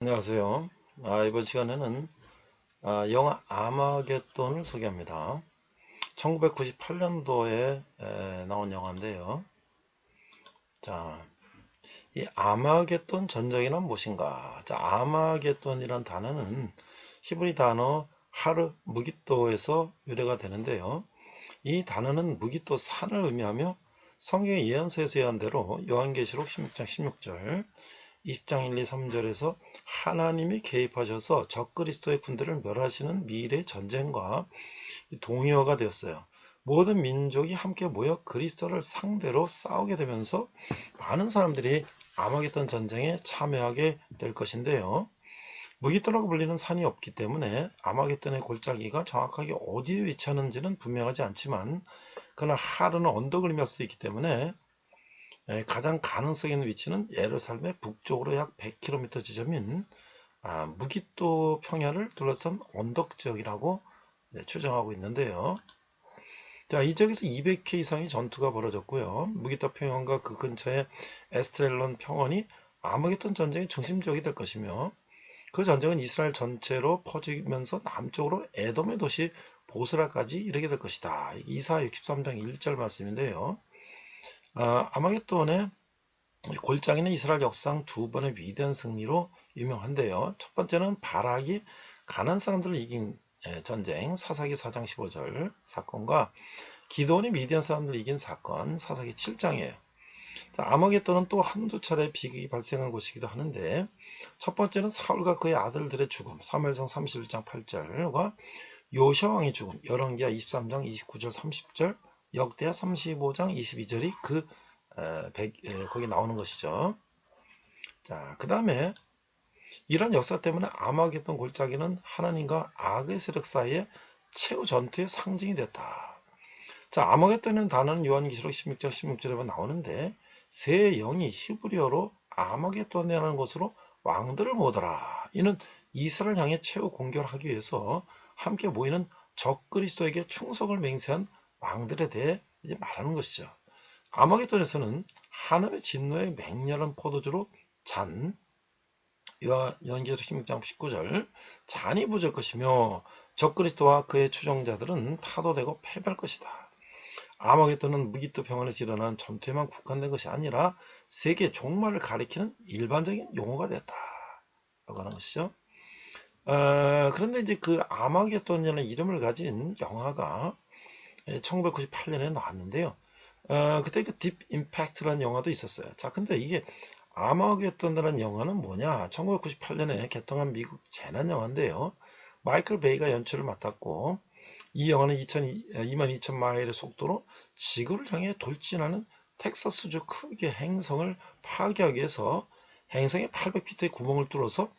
안녕하세요. 이번 시간에는 영화 아마겟돈을 소개합니다. 1998년도에 나온 영화인데요. 자, 이 아마겟돈 전쟁이란 무엇인가? 자, 아마겟돈이란 단어는 히브리 단어 하르 무깃도에서 유래가 되는데요. 이 단어는 무깃도 산을 의미하며 성경의 예언서에서 예언한 대로 요한계시록 16장 16절 20장 1, 2, 3절에서 하나님이 개입하셔서 적그리스도의 군대를 멸하시는 미래의 전쟁과 동의어가 되었어요. 모든 민족이 함께 모여 그리스도를 상대로 싸우게 되면서 많은 사람들이 아마겟돈 전쟁에 참여하게 될 것인데요. 무기토라고 불리는 산이 없기 때문에 아마겟돈의 골짜기가 정확하게 어디에 위치하는지는 분명하지 않지만 그러나 하르는 언덕을 의미할 수 있기 때문에 가장 가능성 있는 위치는 예루살렘의 북쪽으로 약 100km 지점인 무기또 평야를 둘러싼 언덕 지역이라고 추정하고 있는데요. 자, 이 지역에서 200회 이상의 전투가 벌어졌고요. 무기또 평원과 그 근처의 에스트렐론 평원이 아마겟돈 전쟁의 중심지역이 될 것이며 그 전쟁은 이스라엘 전체로 퍼지면서 남쪽으로 에돔의 도시 보스라까지 이르게 될 것이다. 이사 63장 1절 말씀인데요. 아마겟돈의 골짜기는 이스라엘 역사상 두 번의 위대한 승리로 유명한데요. 첫 번째는 바락이 가난 사람들을 이긴 전쟁 사사기 4장 15절 사건과 기드온이 미디안 사람들을 이긴 사건 사사기 7장이에요. 자, 아마겟돈은 또 한두 차례 비극이 발생한 곳이기도 하는데 첫 번째는 사울과 그의 아들들의 죽음 사무엘상 31장 8절과 요시아 왕의 죽음 열왕기하 23장 29절 30절 역대하 35장 22절이 거기 나오는 것이죠. 자, 그 다음에 이런 역사 때문에 아마겟돈 골짜기는 하나님과 악의 세력 사이의 최후 전투의 상징이 됐다. 자, 아마겟돈이라는 단어는 요한계시록 16장 16절에 나오는데 새 영이 히브리어로 아마겟돈이라는 것으로 왕들을 모으더라. 이는 이스라엘 향해 최후 공격을 하기 위해서 함께 모이는 적그리스도에게 충성을 맹세한 왕들에 대해 이제 말하는 것이죠. 아마겟돈에서는 하나님의 진노의 맹렬한 포도주로 잔 요한계시록 16장 19절 잔이 부을 것이며 적그리스도와 그의 추종자들은 타도되고 패배할 것이다. 아마겟돈은 무기토 평원에서 일어난 전투에만 국한된 것이 아니라 세계 종말을 가리키는 일반적인 용어가 됐다. 라고 하는 것이죠. 그런데 이제 그 아마겟돈이라는 이름을 가진 영화가 1998년에 나왔는데요. 그때 그 딥 임팩트라는 영화도 있었어요. 자, 근데 이게 아마겟돈이라는 영화는 뭐냐? 1998년에 개통한 미국 재난 영화인데요. 마이클 베이가 연출을 맡았고 이 영화는 22,000마일의 속도로 지구를 향해 돌진하는 텍사스주 크기의 행성을 파괴하기 위해서 행성에 800피트의 구멍을 뚫어서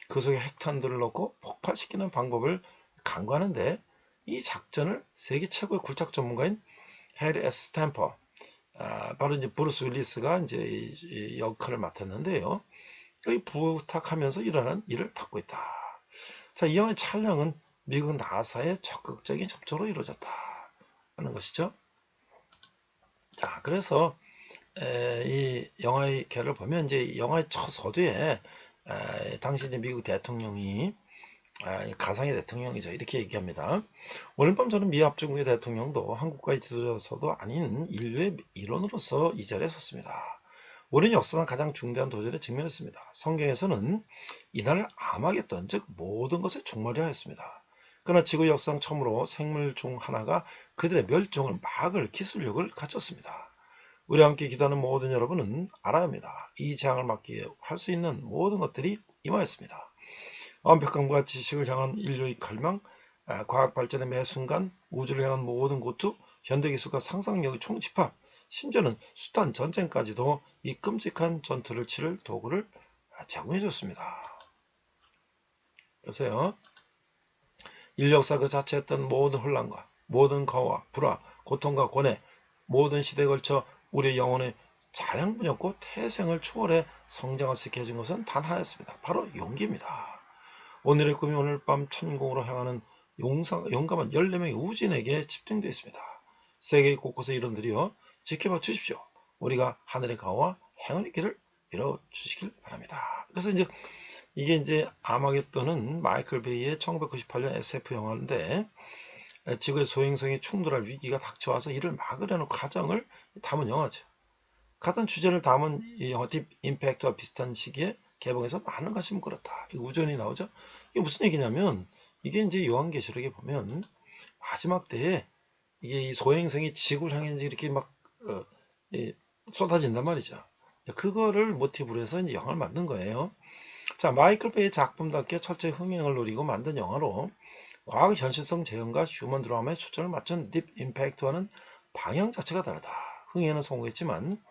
그 속에 핵탄두를 넣고 폭발시키는 방법을 강구하는데 이 작전을 세계 최고의 굴착 전문가인 해리 S. 스탬퍼, 바로 이제 브루스 윌리스가 이제 이 역할을 맡았는데요. 이 부탁하면서 일어난 일을 맡고 있다. 자, 이 영화의 촬영은 미국 나사의 적극적인 협조로 이루어졌다 하는 것이죠. 자, 그래서 이 영화의 결을 보면 이제 영화의 첫 서두에 당시 이제 미국 대통령이 가상의 대통령이죠. 이렇게 얘기합니다. 오늘 밤 저는 미 합중국의 대통령도 한국과의 지도자로서도 아닌 인류의 일원으로서 이 자리에 섰습니다. 우리는 역사상 가장 중대한 도전에 직면했습니다. 성경에서는 이날을 아마겟돈, 즉 모든 것을 종말이하였습니다. 그러나 지구 역사상 처음으로 생물 중 하나가 그들의 멸종을 막을 기술력을 갖췄습니다. 우리와 함께 기도하는 모든 여러분은 알아야 합니다. 이 재앙을 막기 위해 할 수 있는 모든 것들이 임하였습니다. 완벽함과 지식을 향한 인류의 갈망, 과학 발전의 매 순간, 우주를 향한 모든 고투, 현대기술과 상상력의 총집합, 심지어는 숱한 전쟁까지도 이 끔찍한 전투를 치를 도구를 제공해 줬습니다. 그래서요, 인류 역사 그 자체였던 모든 혼란과 모든 거와 불화, 고통과 고뇌, 모든 시대에 걸쳐 우리의 영혼의 자양분였고 태생을 초월해 성장할 수 있게 해준 것은 단 하나였습니다. 바로 용기입니다. 오늘의 꿈이 오늘 밤 천공으로 향하는 용감한 14명의 우진에게 집중되어 있습니다. 세계 곳곳의 이론들이여 지켜봐 주십시오. 우리가 하늘의 가호와 행운의 길을 밀어주시길 바랍니다. 그래서 이제 이게 이제 아마겟돈은 마이클 베이의 1998년 SF 영화인데 지구의 소행성이 충돌할 위기가 닥쳐와서 이를 막으려는 과정을 담은 영화죠. 같은 주제를 담은 이 영화 딥 임팩트와 비슷한 시기에 개봉해서 많은 관심을 끌었다. 우전이 나오죠. 이게 무슨 얘기냐면 이게 이제 요한계시록에 보면 마지막 때에 이게 이 소행성이 지구를 향해 이렇게 막 쏟아진단 말이죠. 그거를 모티브로 해서 이제 영화를 만든 거예요. 자, 마이클 베이의 작품답게 철저히 흥행을 노리고 만든 영화로 과학 현실성 재현과 휴먼 드라마에 초점을 맞춘 딥 임팩트와는 방향 자체가 다르다. 흥행에는 성공했지만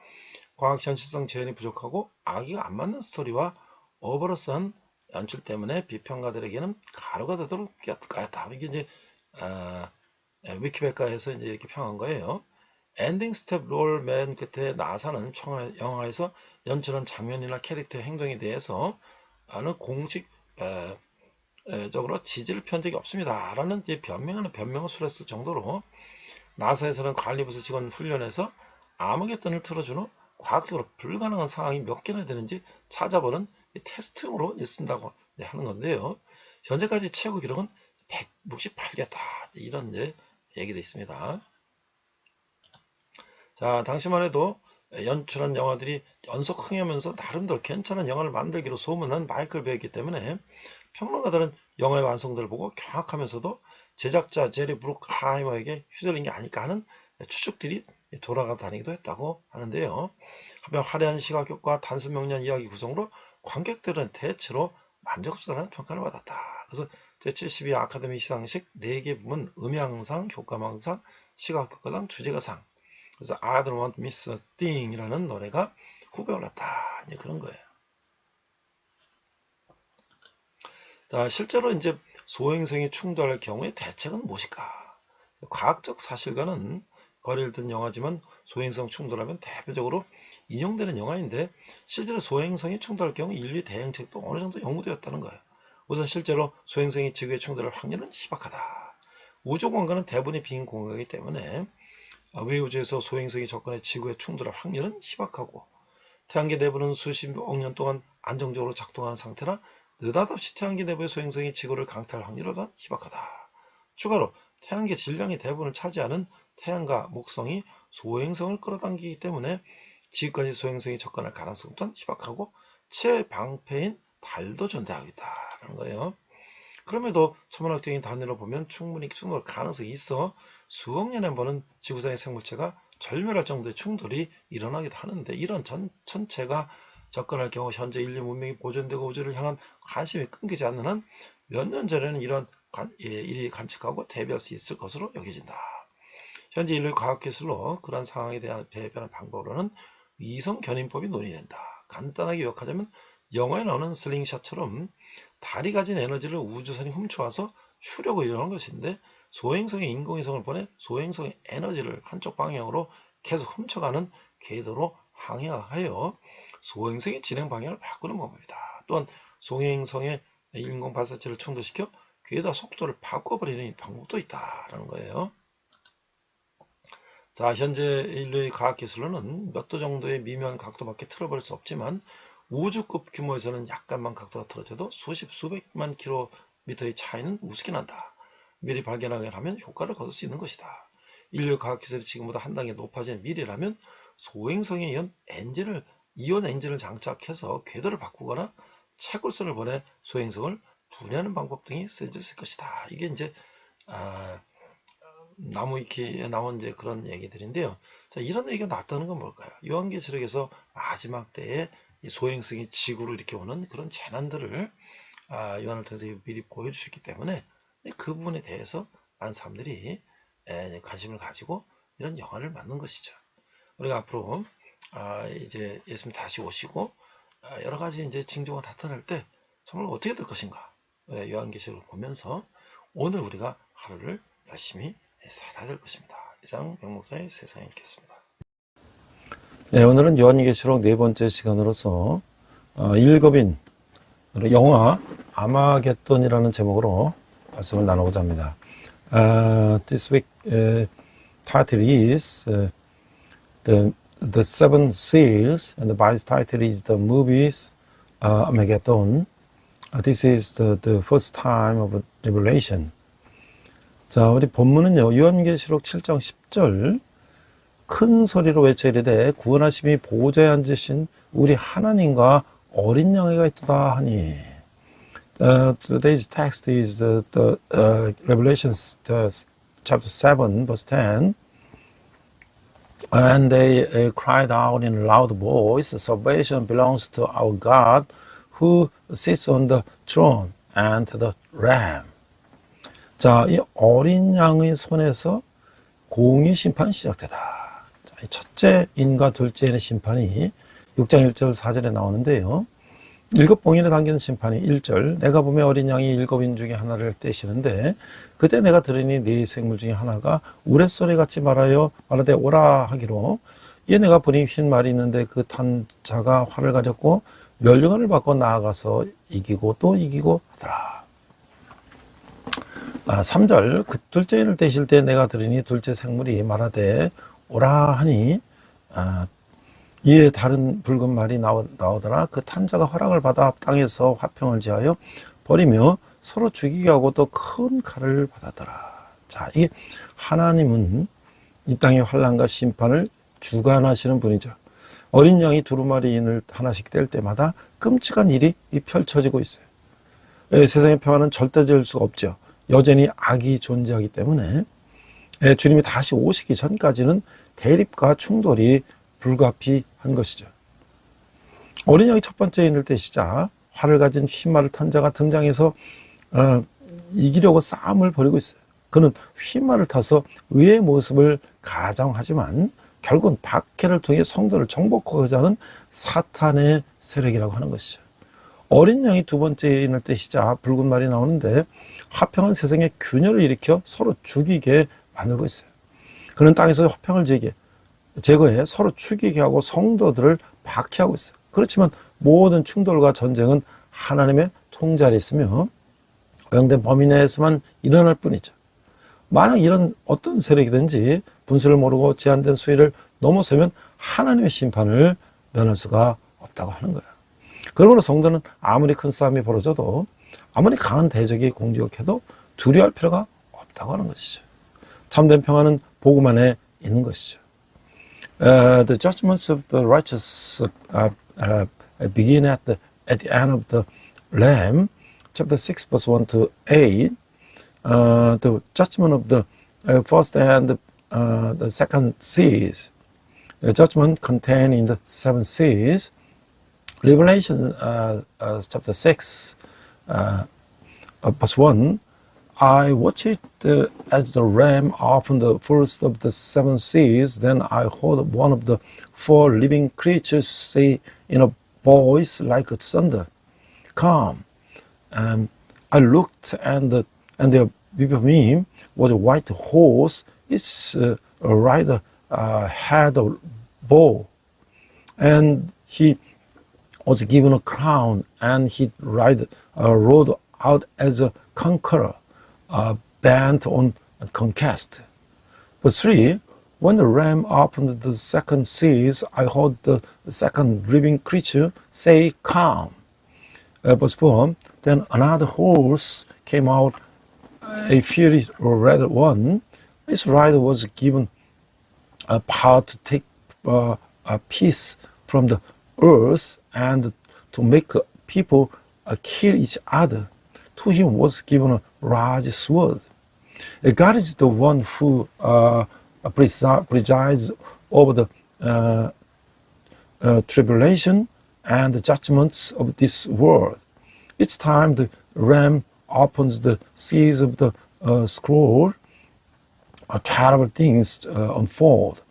과학 현실성 재현이 부족하고 아기가 안 맞는 스토리와 오버러스한 연출 때문에 비평가들에게는 가루가 되도록 까였다. 이게 이제 위키백과에서 이제 이렇게 평한 거예요. 엔딩 스텝 롤 맨 끝에 나사는 영화에서 연출한 장면이나 캐릭터의 행동에 대해서 는 공식적으로 지지를 편 적이 없습니다. 라는 이제 변명을 수렸을 정도로 나사에서는 관리부서 직원 훈련에서 아무개돈을 틀어준 후 과학적으로 불가능한 상황이 몇 개나 되는지 찾아보는 테스트용으로 쓴다고 하는 건데요. 현재까지 최고 기록은 168개다. 이런 이제 얘기도 있습니다. 자, 당시만 해도 연출한 영화들이 연속 흥하면서 나름대로 괜찮은 영화를 만들기로 소문난 마이클 베이기 때문에 평론가들은 영화의 완성도를 보고 경악하면서도 제작자 제리 브룩하이머에게 휘둘린 게 아닐까 하는 추측들이 돌아다니기도 했다고 하는데요. 한편 화려한 시각효과 단순 명료한 이야기 구성으로 관객들은 대체로 만족스러운 평가를 받았다. 그래서 제72 아카데미 시상식 4개 부문 음향상, 효과망상, 시각효과상, 주제가상 그래서 I don't want miss a thing 이라는 노래가 후보에 올랐다. 이제 그런 거예요. 자, 실제로 이제 소행성이 충돌할 경우에 대책은 무엇일까? 과학적 사실과는 거리를 둔 영화지만 소행성 충돌하면 대표적으로 인용되는 영화인데 실제로 소행성이 충돌할 경우 인류의 대응책도 어느 정도 연구되었다는 거예요. 우선 실제로 소행성이 지구에 충돌할 확률은 희박하다. 우주 공간은 대부분이 빈 공간이기 때문에 외우주에서 소행성이 접근해 지구에 충돌할 확률은 희박하고 태양계 내부는 수십억 년 동안 안정적으로 작동하는 상태라 느닷없이 태양계 내부의 소행성이 지구를 강타할 확률은 희박하다. 추가로 태양계 질량이 대부분을 차지하는 태양과 목성이 소행성을 끌어당기기 때문에 지구까지 소행성이 접근할 가능성은 희박하고 최방패인 달도 존재하고 있다는 거예요. 그럼에도 천문학적인 단위로 보면 충분히 충돌 가능성이 있어 수억 년에 한 번은 지구상의 생물체가 절멸할 정도의 충돌이 일어나기도 하는데 이런 전체가 접근할 경우 현재 인류 문명이 보존되고 우주를 향한 관심이 끊기지 않는 한 몇 년 전에는 이런 일이 관측하고 대비할 수 있을 것으로 여겨진다. 현재 인류 과학기술로 그런 상황에 대한 대비하는 방법으로는 위성 견인법이 논의된다. 간단하게 요약하자면 영화에 나오는 슬링샷처럼 달이 가진 에너지를 우주선이 훔쳐와서 추력을 이루는 것인데 소행성에 인공위성을 보내 소행성의 에너지를 한쪽 방향으로 계속 훔쳐가는 궤도로 항해하여 소행성의 진행 방향을 바꾸는 방법이다. 또한 소행성의 인공 발사체를 충돌시켜 궤도와 속도를 바꿔버리는 방법도 있다라는 거예요. 자, 현재 인류의 과학기술로는 몇 도 정도의 미묘한 각도밖에 틀어버릴 수 없지만 우주급 규모에서는 약간만 각도가 틀어져도 수백만 킬로미터의 차이는 우습게 난다. 미리 발견하면 효과를 거둘 수 있는 것이다. 인류 과학기술이 지금보다 한 단계 높아진 미래라면 소행성에 이온 엔진을 장착해서 궤도를 바꾸거나 채굴선을 보내 소행성을 분해하는 방법 등이 쓰여질 것이다. 이게 이제 나무위키에 나온 이제 그런 얘기들인데요. 자, 이런 얘기가 나왔다는 건 뭘까요? 요한계시록에서 마지막 때에 이 소행성이 지구를 이렇게 오는 그런 재난들을 요한을 통해서 미리 보여주셨기 때문에 그 부분에 대해서 많은 사람들이 관심을 가지고 이런 영화를 만든 것이죠. 우리가 앞으로 이제 예수님 다시 오시고 여러 가지 이제 징조가 나타날 때 정말 어떻게 될 것인가 요한계시록을 보면서 오늘 우리가 하루를 열심히 살아야 될 것입니다. 이상 백목사의 세상에 읽겠습니다. 네, 오늘은 요한계시록 네 번째 시간으로서 일곱인 영화 아마겟돈이라는 제목으로 말씀을 나누고자 합니다. This week title is the Seven Seals, and the Bible's title is the movies Armageddon. This is the first time of revelation. 자, 우리 본문은요, 요한계시록 7장 10절, 큰 소리로 외쳐 이르되 구원하심이 보좌에 앉으신 우리 하나님과 어린 양이가 있도다 하니. Today's text is the Revelation chapter 7 verse 10. And they cried out in a loud voice, salvation belongs to our God who sits on the throne and to the Lamb. 자, 이 어린 양의 손에서 공의 심판이 시작되다. 자, 이 첫째 인과 둘째 인의 심판이 6장 1절 4절에 나오는데요. 일곱 봉인에 담기는 심판이 1절, 내가 보며 어린 양이 일곱인 중에 하나를 떼시는데 그때 내가 들으니 네 생물 중에 하나가 우레소리 같이 말하되 오라 하기로, 이에 내가 보니 흰 말이 있는데 그 탄 자가 활을 가졌고 멸류관을 받고 나아가서 이기고 또 이기고 하더라. 3절, 그 둘째 인을 떼실 때 내가 들으니 둘째 생물이 말하되 오라 하니, 이에 다른 붉은 말이 나오더라. 그 탄자가 허락을 받아 땅에서 화평을 지하여 버리며 서로 죽이게 하고 또 큰 칼을 받았더라. 자, 이게 하나님은 이 땅의 환난과 심판을 주관하시는 분이죠. 어린 양이 두루마리인을 하나씩 뗄 때마다 끔찍한 일이 펼쳐지고 있어요. 세상의 평화는 절대 될 수가 없죠. 여전히 악이 존재하기 때문에 주님이 다시 오시기 전까지는 대립과 충돌이 불가피한 것이죠. 어린 양이 첫 번째 인을 떼시자 활을 가진 흰말을 탄 자가 등장해서 이기려고 싸움을 벌이고 있어요. 그는 흰말을 타서 의의 모습을 가정하지만 결국은 박해를 통해 성도를 정복하고자 하는 사탄의 세력이라고 하는 것이죠. 어린 양이 두 번째 인을 떼시자 붉은 말이 나오는데 화평한 세상에 균열을 일으켜 서로 죽이게 만들고 있어요. 그는 땅에서 화평을 제거해 서로 죽이게 하고 성도들을 박해하고 있어요. 그렇지만 모든 충돌과 전쟁은 하나님의 통제 아래 있으며 허용된 범위 내에서만 일어날 뿐이죠. 만약 이런 어떤 세력이든지 분수를 모르고 제한된 수위를 넘어서면 하나님의 심판을 면할 수가 없다고 하는 거예요. 그러므로 성도는 아무리 큰 싸움이 벌어져도 아무리 강한 대적이 공격해도 두려워할 필요가 없다고 하는 것이죠. 참된 평화는 복음 안에 있는 것이죠. The judgments of the righteous begin at the end of the Lamb, chapter 6, verse 1 to 8. The judgment of the first and the second seas. The judgment contained in the seven seas. Revelation chapter 6, verse 1. I watched as the Ram opened the first of the seven seas. Then I heard one of the four living creatures say in a voice like thunder, "Come." And I looked, and there before me was a white horse. Its rider had a bow, and he was given a crown, and he rode out as a conqueror, bent on conquest. Verse 3, when the ram opened the second seas, I heard the second living creature say, "Come." Verse 4, then another horse came out, a fiery red one. Its rider was given a power to take a piece from the earth and to make people kill each other. To him was given a large sword. God is the one who presides over the tribulation and the judgments of this world. Each time the ram opens the seals of the scroll, terrible things unfold.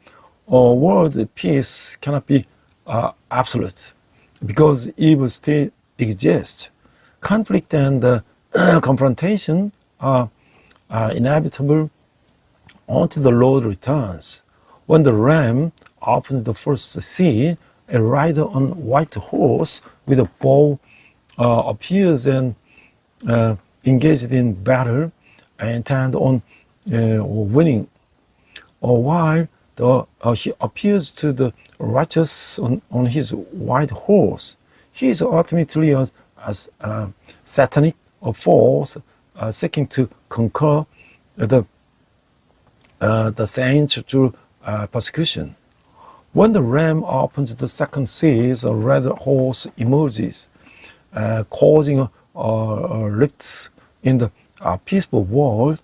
World peace cannot be absolute because evil still exists. Conflict and confrontation are inevitable until the Lord returns. When the ram opens the first sea, a rider on a white horse with a bow appears and engaged in battle, intent on winning. While he appears to the righteous on his white horse, he is ultimately a satanic force seeking to conquer the saints through persecution. When the ram opens the second seal, a red horse emerges, causing rifts in the peaceful world,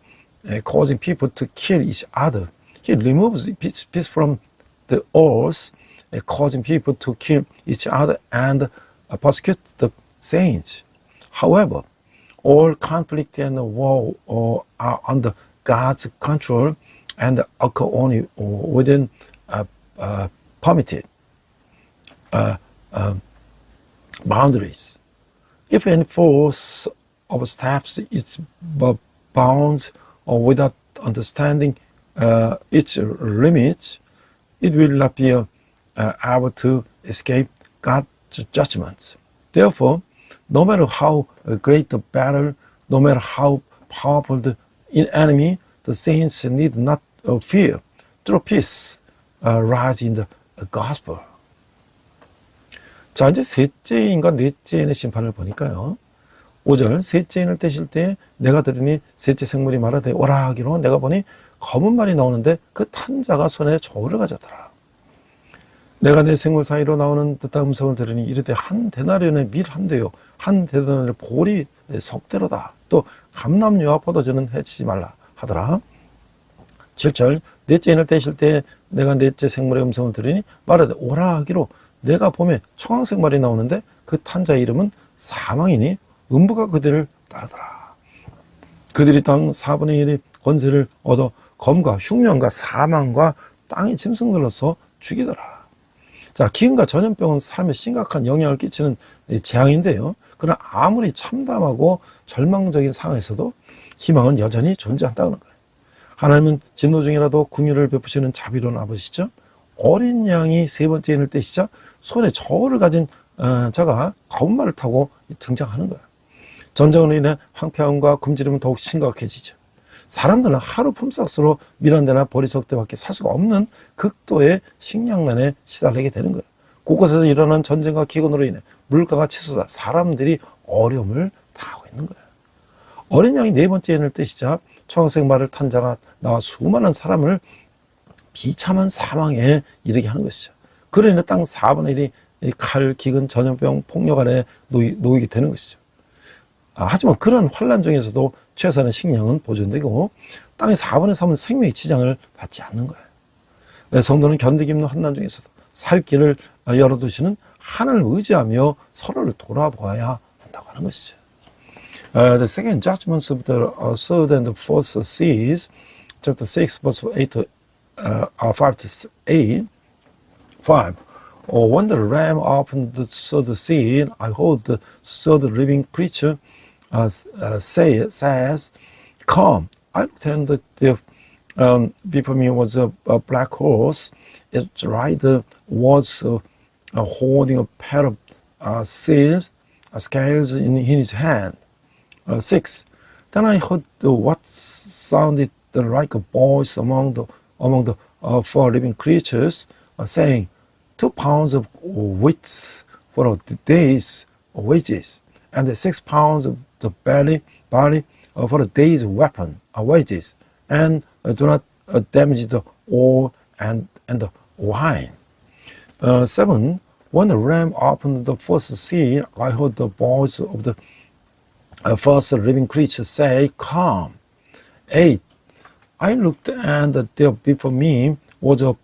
causing people to kill each other. He removes peace from the earth, causing people to kill each other and persecute the saints. However, all conflict and war are under God's control and occur only within permitted boundaries. If any force oversteps its bounds or without understanding its limits, it will not be able to escape God's judgments. Therefore, no matter how great the battle, no matter how powerful the enemy, the saints need not fear. Through peace, rise in the gospel. 자, 이제 셋째인과 넷째인의 심판을 보니까요. 5절, 셋째인을 떼실 때 내가 들으니 셋째 생물이 말하되 오라 하기로 내가 보니 검은 말이 나오는데 그 탄자가 손에 저울을 가졌더라. 내가 내 생물 사이로 나오는 듯한 음성을 들으니 이르되 한 데나리온의 밀 한 대요 한 데나리온의 볼이 석 대로다. 또 감람류와 포도주는 해치지 말라 하더라. 7절, 넷째 인을 떼실 때 내가 넷째 생물의 음성을 들으니 말하되 오라 하기로 내가 봄에 청황색 말이 나오는데 그 탄자의 이름은 사망이니 음부가 그들을 따르더라. 그들이 땅 4분의 1의 권세를 얻어 검과 흉년과 사망과 땅의 짐승들로서 죽이더라. 자, 기근과 전염병은 삶에 심각한 영향을 끼치는 재앙인데요. 그러나 아무리 참담하고 절망적인 상황에서도 희망은 여전히 존재한다는 거예요. 하나님은 진노 중이라도 긍휼을 베푸시는 자비로운 아버지시죠. 어린 양이 세 번째 인을 떼시자 손에 저울을 가진 자가 검은 말을 타고 등장하는 거예요. 전쟁으로 인해 황폐함과 굶주림은 더욱 심각해지죠. 사람들은 하루 품삯으로 밀 한 대나 보리석대밖에 살 수가 없는 극도의 식량난에 시달리게 되는 거예요. 곳곳에서 일어나는 전쟁과 기근으로 인해 물가가 치솟아 사람들이 어려움을 당하고 있는 거예요. 어린 양이 네 번째 인을 떼시자 청색 말을 탄 자가 나와 수많은 사람을 비참한 사망에 이르게 하는 것이죠. 그로 인해 땅 4분의 1이 칼, 기근, 전염병, 폭력 아래 놓이게 되는 것이죠. 하지만 그런 환란 중에서도 최선의 식량은 보존되고 땅의 4분의 3은 생명의 지장을 받지 않는 거예요. 성도는 견디기 힘든 환난 중에서도 살 길을 열어두시는 하나님을 의지하며 서로를 돌아보아야 한다고 하는 것이죠. The second judgments of the third and the fourth seals, chapter 6, verse 8 to 5 to 8. 5. When the ram opened the third seal, I heard the third living creature says, "Come." I looked, and before me was a black horse. Its rider was holding a pair of scales in his hand. 6. Then I heard what sounded like a voice among the 4 living creatures, saying, 2 pounds of wheat for a day's wages, and 6 pounds of the barley for a day's wages, and do not damage the oil and the wine. 7. When the ram opened the first seal, I heard the voice of the first living creature say, "Come." 8. I looked, and there before me was a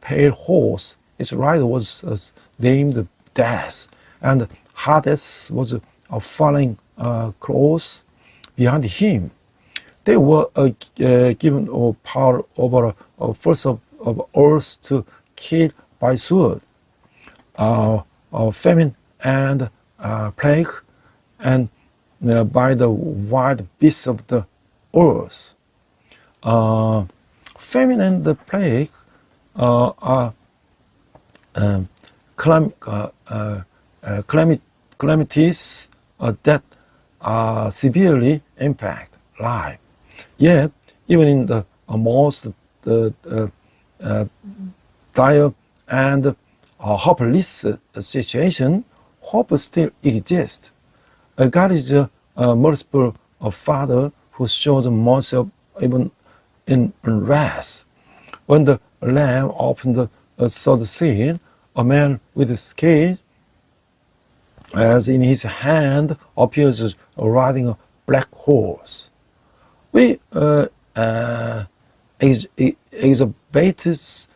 pale horse. Its rider was named Death, and Hades was following close behind him. They were given power over force of earth to kill by sword, famine and plague, and by the wild beasts of the earth. Famine and the plague are calamities that severely impact life. Yet, even in the most dire and hopeless situation, hope still exists. God is a merciful Father who shows mercy even in wrath. When the lamb opened the third seal, a man with a scale as in his hand appears riding a black horse. We exacerbates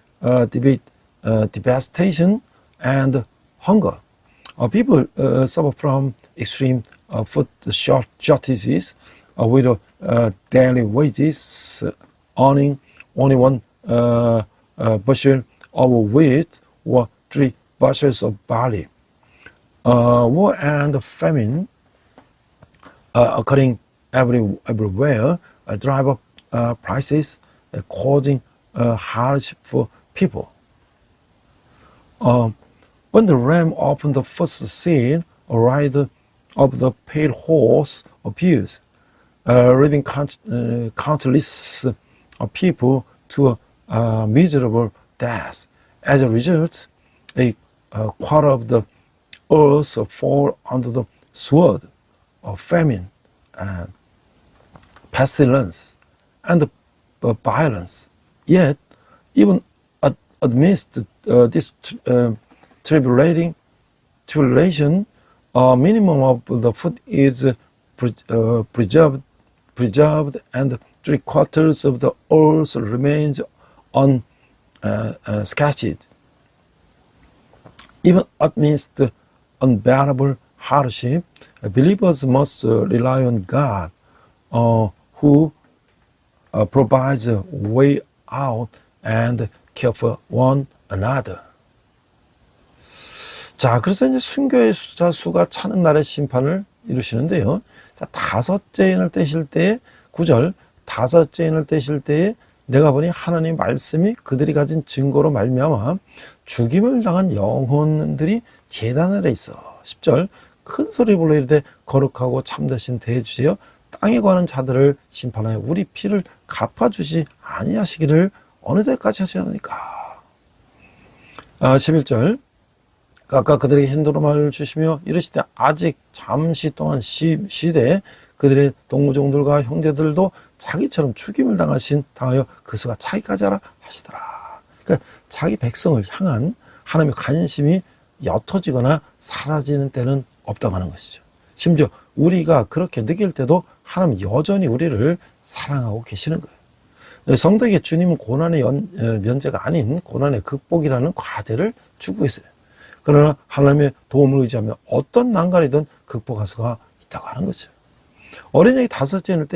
devastation and hunger. People suffer from extreme food shortages with daily wages earning only one bushel of wheat or 3 bushels of barley. War and famine occurring everywhere drive up prices, causing hardship for people. When the ram opened the first seal, a rider of the pale horse appears, leading countless people to a miserable death. As a result, a quarter of the earth fall under the sword of famine, pestilence, and violence. Yet, even amidst this tribulation, a minimum of the food is preserved, and 3/4 of the earth remains unscathed. Even amidst unbearable hardship, believers must rely on God, who provides a way out and care for one another. 자, 그래서 이제 순교의 수가 차는 날의 심판을 이루시는데요. 자, 5째 인을 떼실 때에 9절, 5째 인을 떼실 때에 내가 보니 하나님 말씀이 그들이 가진 증거로 말미암아 죽임을 당한 영혼들이 제단 아래 있어. 10절, 큰 소리 불러 이르되 거룩하고 참되신 대주제여 땅에 관한 자들을 심판하여 우리 피를 갚아주시 아니하시기를 어느 때까지 하시려니까. 11절, 아까 그들에게 힌도로말을 주시며 이르시되 아직 잠시 동안 쉬되 그들의 동무종들과 형제들도 자기처럼 죽임을 당하여 그 수가 차기까지 하라 하시더라. 그러니까 자기 백성을 향한 하나님의 관심이 옅어지거나 사라지는 때는 없다고 하는 것이죠. 심지어 우리가 그렇게 느낄 때도 하나님 여전히 우리를 사랑하고 계시는 거예요. 성도에게 주님은 고난의 면제가 아닌 고난의 극복이라는 과제를 주고 있어요. 그러나 하나님의 도움을 의지하며 어떤 난관이든 극복할 수가 있다고 하는 거죠. 어린아이 5째를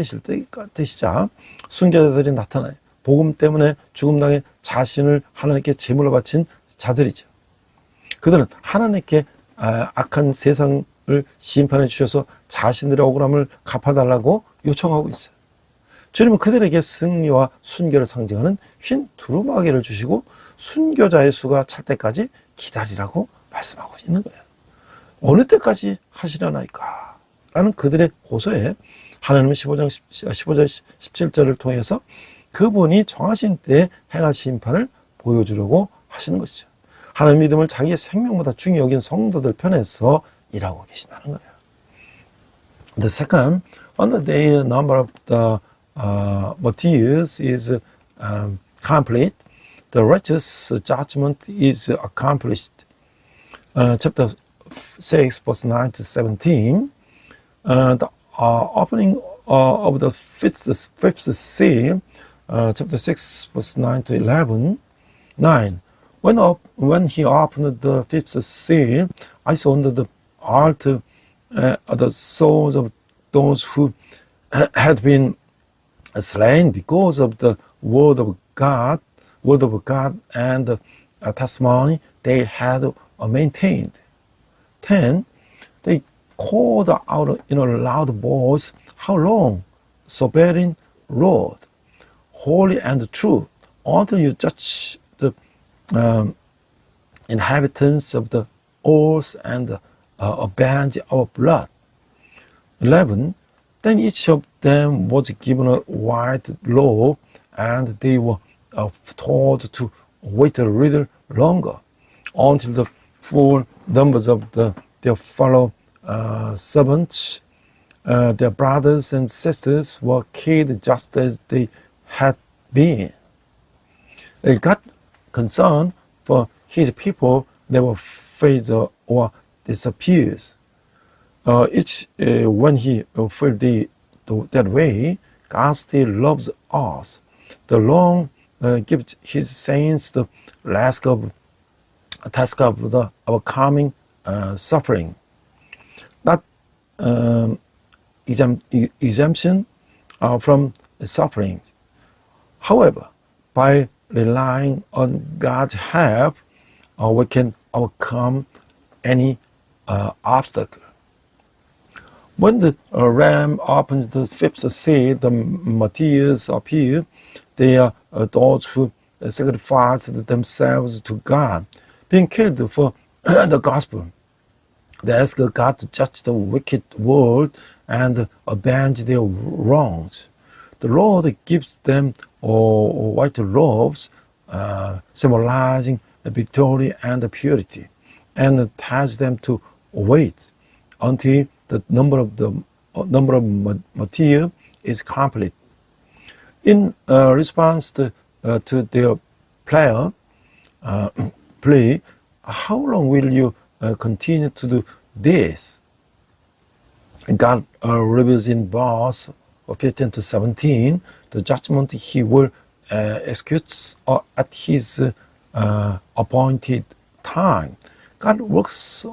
떼시자 순교자들이 나타나요. 복음 때문에 죽음당해 자신을 하나님께 제물로 바친 자들이죠. 그들은 하나님께 악한 세상을 심판해 주셔서 자신들의 억울함을 갚아달라고 요청하고 있어요. 주님은 그들에게 승리와 순교를 상징하는 흰 두루마기를 주시고 순교자의 수가 찰 때까지 기다리라고 말씀하고 있는 거예요. 어느 때까지 하시려나이까? 라는 그들의 고소에 하나님은 15절 17절을 통해서 그분이 정하신 때에 행할 심판을 보여주려고 하시는 것이죠. 하나님 믿음을 자기의 생명보다 중히 여긴 성도들 편에서 일하고 계신다는 거예요. The second, on the day the number of the martyrs is complete, the righteous judgment is accomplished. Chapter 6, verse 9 to 17. The opening of the fifth seal, chapter 6, verse 9 to 11. 9. When he opened the fifth seal, I saw under the altar the souls of those who had been slain because of the word of God and the testimony they had maintained. 10. They called out in a loud voice, "How long, sovereign Lord, holy and true, until you judge the inhabitants of the earth and avenge our blood?" 11. Then each of them was given a white robe, and they were told to wait a little longer until the full numbers of their fellow servants, their brothers and sisters were killed just as they had been. God concerned for his people never fades or disappears. When he felt that way, God still loves us. The Lord gives his saints the task of the overcoming suffering, not exemption from suffering. However, by relying on God's help, we can overcome any obstacle. When the ram opens the fifth seal, the martyrs appear. They are those who sacrifice themselves to God, being killed for the gospel. They ask God to judge the wicked world and avenge their wrongs. The Lord gives them white robes, symbolizing victory and purity, and tells them to wait until the number of martyrs is complete. In response to their plea, how long will you continue to do this? God reveals in verse 15 to 17 the judgment he will execute at his appointed time. God works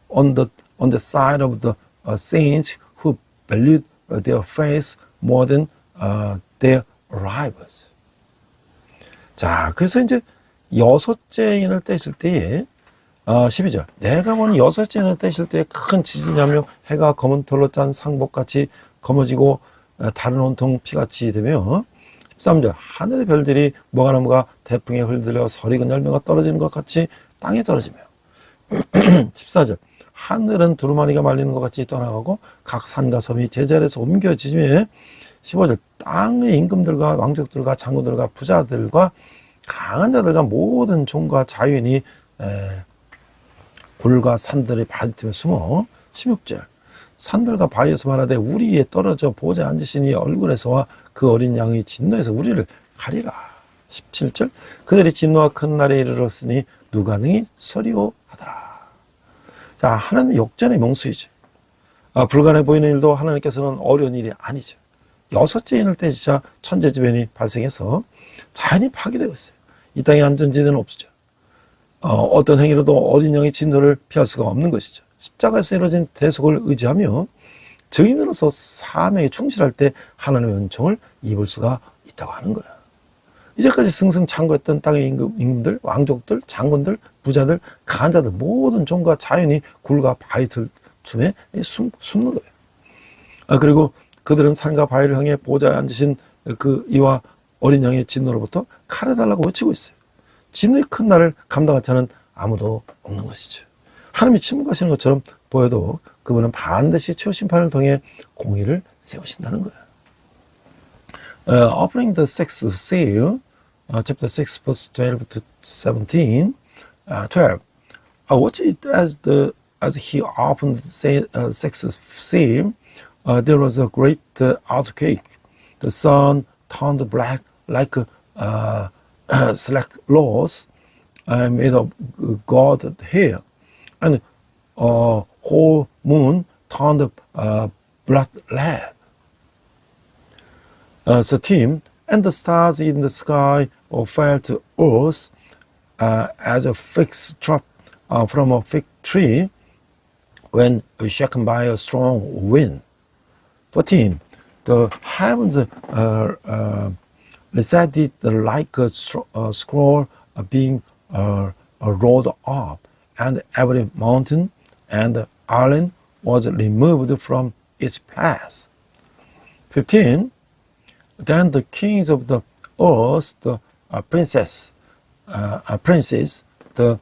on the side of the saints who value their faith more than their rivals. 자, 그래서 이제 여섯째 인을 떼실 때에 12절 내가 보는 여섯째 인을 떼실 때에 큰 지진이하며 해가 검은 털로 짠 상복같이 검어지고 다른 온통 피같이 되며 13절 하늘의 별들이 뭐가 태풍에 흘들려 서리근 열매가 떨어지는 것 같이 땅에 떨어지며 14절 하늘은 두루마리가 말리는 것 같이 떠나가고 각 산과 섬이 제자리에서 옮겨지며 15절 땅의 임금들과 왕족들과 장군들과 부자들과 강한 자들과 모든 종과 자유인이 굴과 산들의 바위틈에 숨어 16절 산들과 바위에서 말하되 우리 위에 떨어져 보좌에 앉으시니 얼굴에서와 그 어린 양의 진노에서 우리를 가리라. 17절 그들이 진노와 큰 날에 이르렀으니 누가 능히 서리오 하더라. 자, 하나님은 역전의 명수이죠. 불가능해 보이는 일도 하나님께서는 어려운 일이 아니죠. 여섯째 인을 떼시자 천재지변이 발생해서 자연이 파괴되고 있어요. 이 땅에 안전지대는 없죠. 어떤 행위로도 어린 양의 진노를 피할 수가 없는 것이죠. 십자가에서 이루어진 대속을 의지하며 증인으로서 사명에 충실할 때 하나님의 은총을 입을 수가 있다고 하는 거예요. 이제까지 승승장구했던 땅의 임금들, 왕족들, 장군들, 부자들, 간자들 모든 종과 자연이 굴과 바위 틈에 숨는 거예요. 그리고 그들은 산과 바위를 향해 보좌에 앉으신 그 이와 어린 양의 진노로부터 칼해달라고 외치고 있어요. 진노의 큰 날을 감당할 자는 아무도 없는 것이죠. 하나님이 침묵하시는 것처럼 보여도 그분은 반드시 최후 심판을 통해 공의를 세우신다는 거예요. Opening the sixth seal, chapter 6, verse 12 to 17, 12. Watch it as he opened the sixth seal, there was a great earthquake. The sun turned black like slack loss made of gold hair, and whole moon turned blood red. 13. And the stars in the sky fell to earth as a fig drop from a fig tree when shaken by a strong wind. 14. The heavens receded like a scroll being rolled up, and every mountain and island was removed from its place. 15. Then the kings of the earth, the princes, the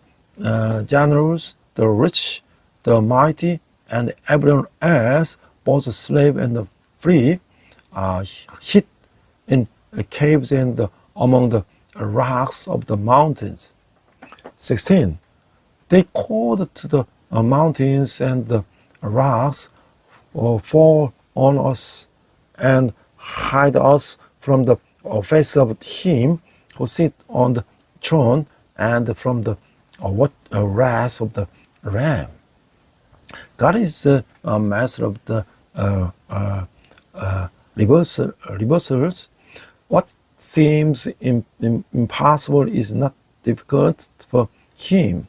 generals, the rich, the mighty, and everyone else, both slave and free, hid in caves and among the rocks of the mountains. 16. They called to the mountains and the rocks fall on us and hide us from the face of him who sits on the throne and from the wrath of the Ram. God is a master of the reversals. What seems impossible is not difficult for him.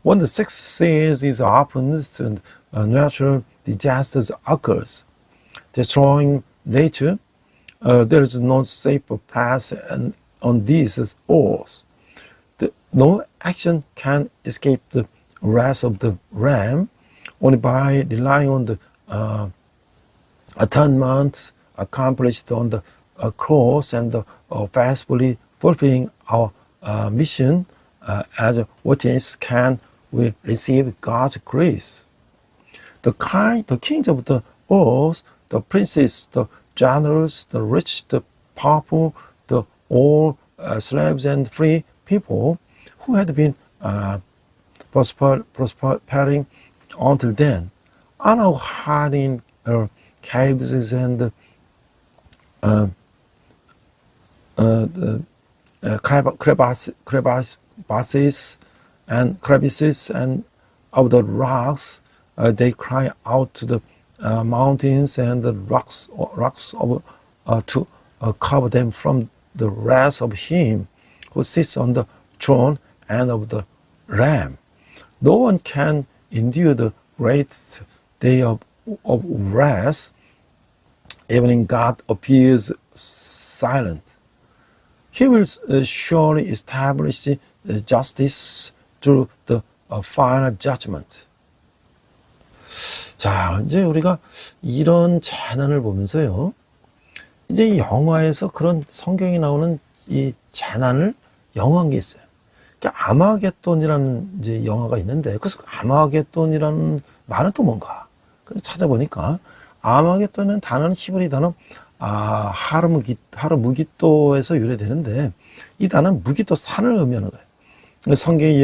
When the success is happens and natural disasters occurs, destroying nature, there is no safer path on these earth. No action can escape the wrath of the Ram. Only by relying on the atonement accomplished on the cross and faithfully fulfilling our mission as witness can we receive God's grace. The kings of the earth, the princes, the generals, the rich, the powerful, the all slaves and free people who had been prospering until then are now hiding in caves and crevices and of the rocks. They cry out to the mountains and the rocks to cover them from the wrath of him who sits on the throne and of the Ram. No one can endure the great day of wrath. Even God appears silent. He will surely establish justice through the final judgment. 자, 이제 우리가 이런 재난을 보면서요, 이제 이 영화에서 그런 성경에 나오는 이 재난을 영화한 게 있어요. 그러니까 아마겟돈이라는 이제 영화가 있는데, 그래서 아마겟돈이라는 말은 또 뭔가? 그래서 찾아보니까 아마겟돈은 단어는 히브리 단어 하르무기또에서 유래되는데, 이 단어는 무기또 산을 의미하는 거예요. 성경의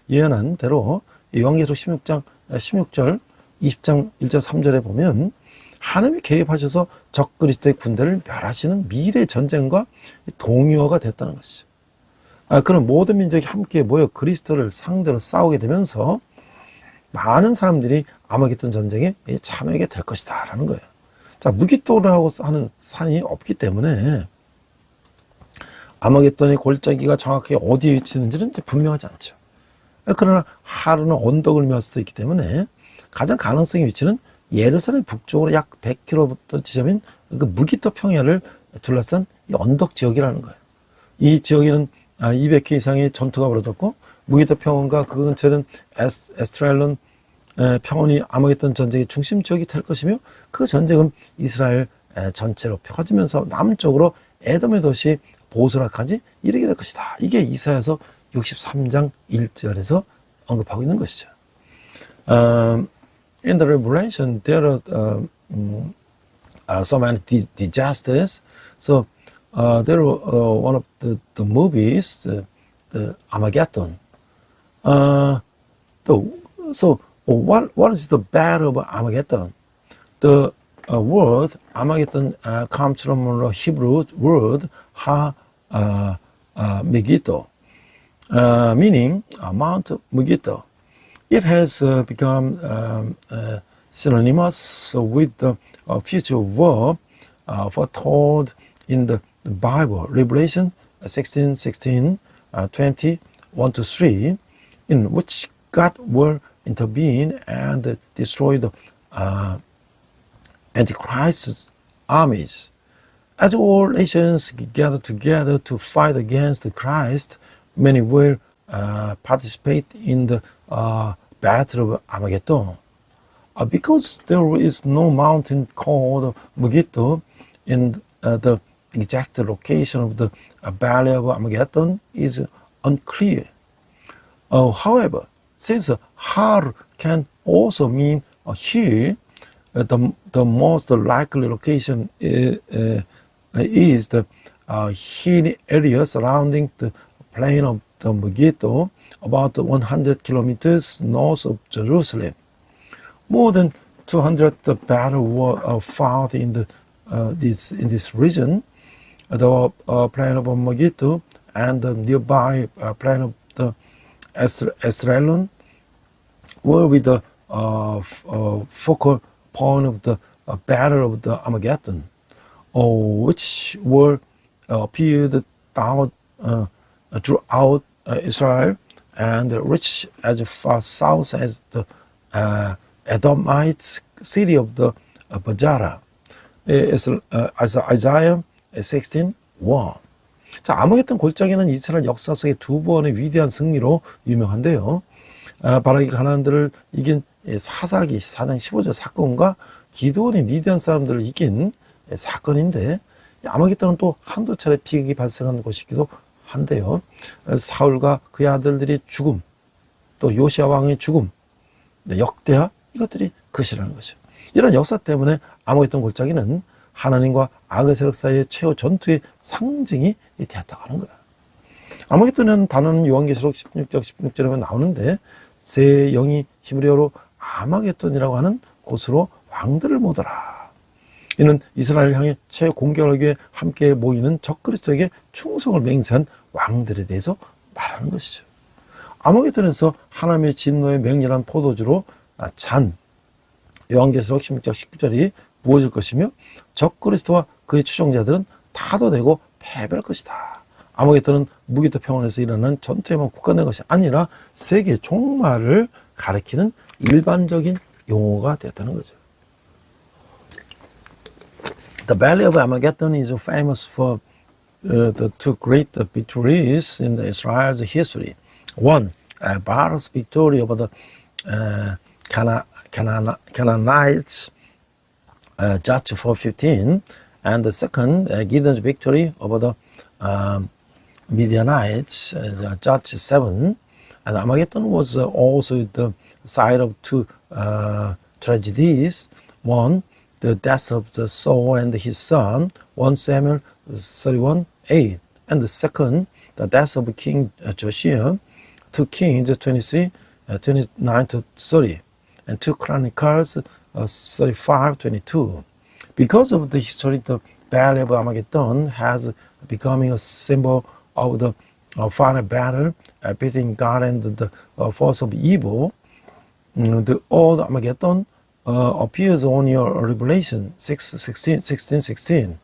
예언한 대로 요한계시록 16절 20장 1절 3절에 보면 하나님이 개입하셔서 적 그리스도의 군대를 멸하시는 미래 전쟁과 동요가 됐다는 것이죠. 그런 모든 민족이 함께 모여 그리스도를 상대로 싸우게 되면서 많은 사람들이 아마겟돈 전쟁에 참여하게 될 것이다 라는 거예요. 자, 무기또라고 하는 산이 없기 때문에 아마겟돈의 골짜기가 정확히 어디에 위치했는지는 분명하지 않죠. 그러나 하루는 언덕을 멸 수도 있기 때문에 가장 가능성의 위치는 예루살렘 북쪽으로 약 100km 지점인 그 무기또 평야를 둘러싼 이 언덕 지역이라는 거예요. 이 지역에는 200회 이상의 전투가 벌어졌고, 무기또 평원과 그 근처는 에스트랄론 평원이 아마겟돈 전쟁의 중심 지역이 될 것이며, 그 전쟁은 이스라엘 전체로 펴지면서 남쪽으로 에돔의 도시 보스라까지 이르게 될 것이다. 이게 이사야서 63장 1절에서 언급하고 있는 것이죠. In the Revelation, there are so many disasters. So there are one of the movies, the Armageddon. So what is the battle of Armageddon? The word Armageddon comes from the Hebrew word Megiddo, meaning Mount Megiddo. It has become synonymous with the future war foretold in the Bible, Revelation 16:16, 20, 1-3, in which God will intervene and destroy the Antichrist's armies. As all nations gather together to fight against Christ, many will participate in the Battle of Armageddon. Because there is no mountain called Megiddo, in the exact location of the Valley of Armageddon is unclear. However, since Har can also mean a hill, the most likely location is the hilly area surrounding the plain of the Megiddo, about 100 kilometers north of Jerusalem. More than 200 battle were fought in this region. The plain of Megiddo and the nearby plain of the Esdraelon were with the focal point of the battle of the Armageddon, which were appeared down throughout Israel and reached as far south as the Edomite city of the Bajara. Isaiah 16:1. 자, 아무개던 골짜기는 이스라엘 역사 속의 두 번의 위대한 승리로 유명한데요. 바라기 가나안들을 이긴 사사기 4장 15절 사건과 기드온이 미디안 사람들을 이긴 사건인데, 아무개던은 또 한두 차례 비극이 발생한 곳이기도 한데요. 사울과 그의 아들들이 죽음, 또 요시아 왕의 죽음, 역대하, 이것들이 그것이라는 거죠. 이런 역사 때문에 아무개던 골짜기는 하나님과 악의 세력 사이의 최후 전투의 상징이 되었다고 하는 거야. 아무개던이라는 단어는 요한계시록 16장 16절에 나오는데, 새 영이 히브리어로 아마겟돈이라고 하는 곳으로 왕들을 모더라. 이는 이스라엘 향해 최후 공격을 하기 위해 함께 모이는 적그리스도에게 충성을 맹세한 왕들에 대해서 말하는 것이죠. 아마겟돈에서 하나님의 진노의 맹렬한 포도주로 잔 요한계시록 16장 19절이 부어질 것이며, 적그리스도와 그의 추종자들은 타도되고 패배할 것이다. 아마겟돈은 무기도 평원에서 일어나는 전투에만 국한된 것이 아니라 세계 종말을 가리키는 일반적인 용어가 되었다는 거죠. The Valley of Armageddon is famous for the two great victories in Israel's history. One, Barak's victory over the Canaanites, Judges 4:15, and the second, Gideon's victory over the Midianites, Judges 7. And Armageddon was also the site of two tragedies. One, the death of the Saul and his son, 1 Samuel 31:8. And the second, the death of King Josiah, 2 Kings 23, 29 to 30, and 2 Chronicles 35:22. Because of the history, the Valley of Armageddon has becoming a symbol of the final battle between God and the force of evil. The old Armageddon appears on your Revelation 16:16,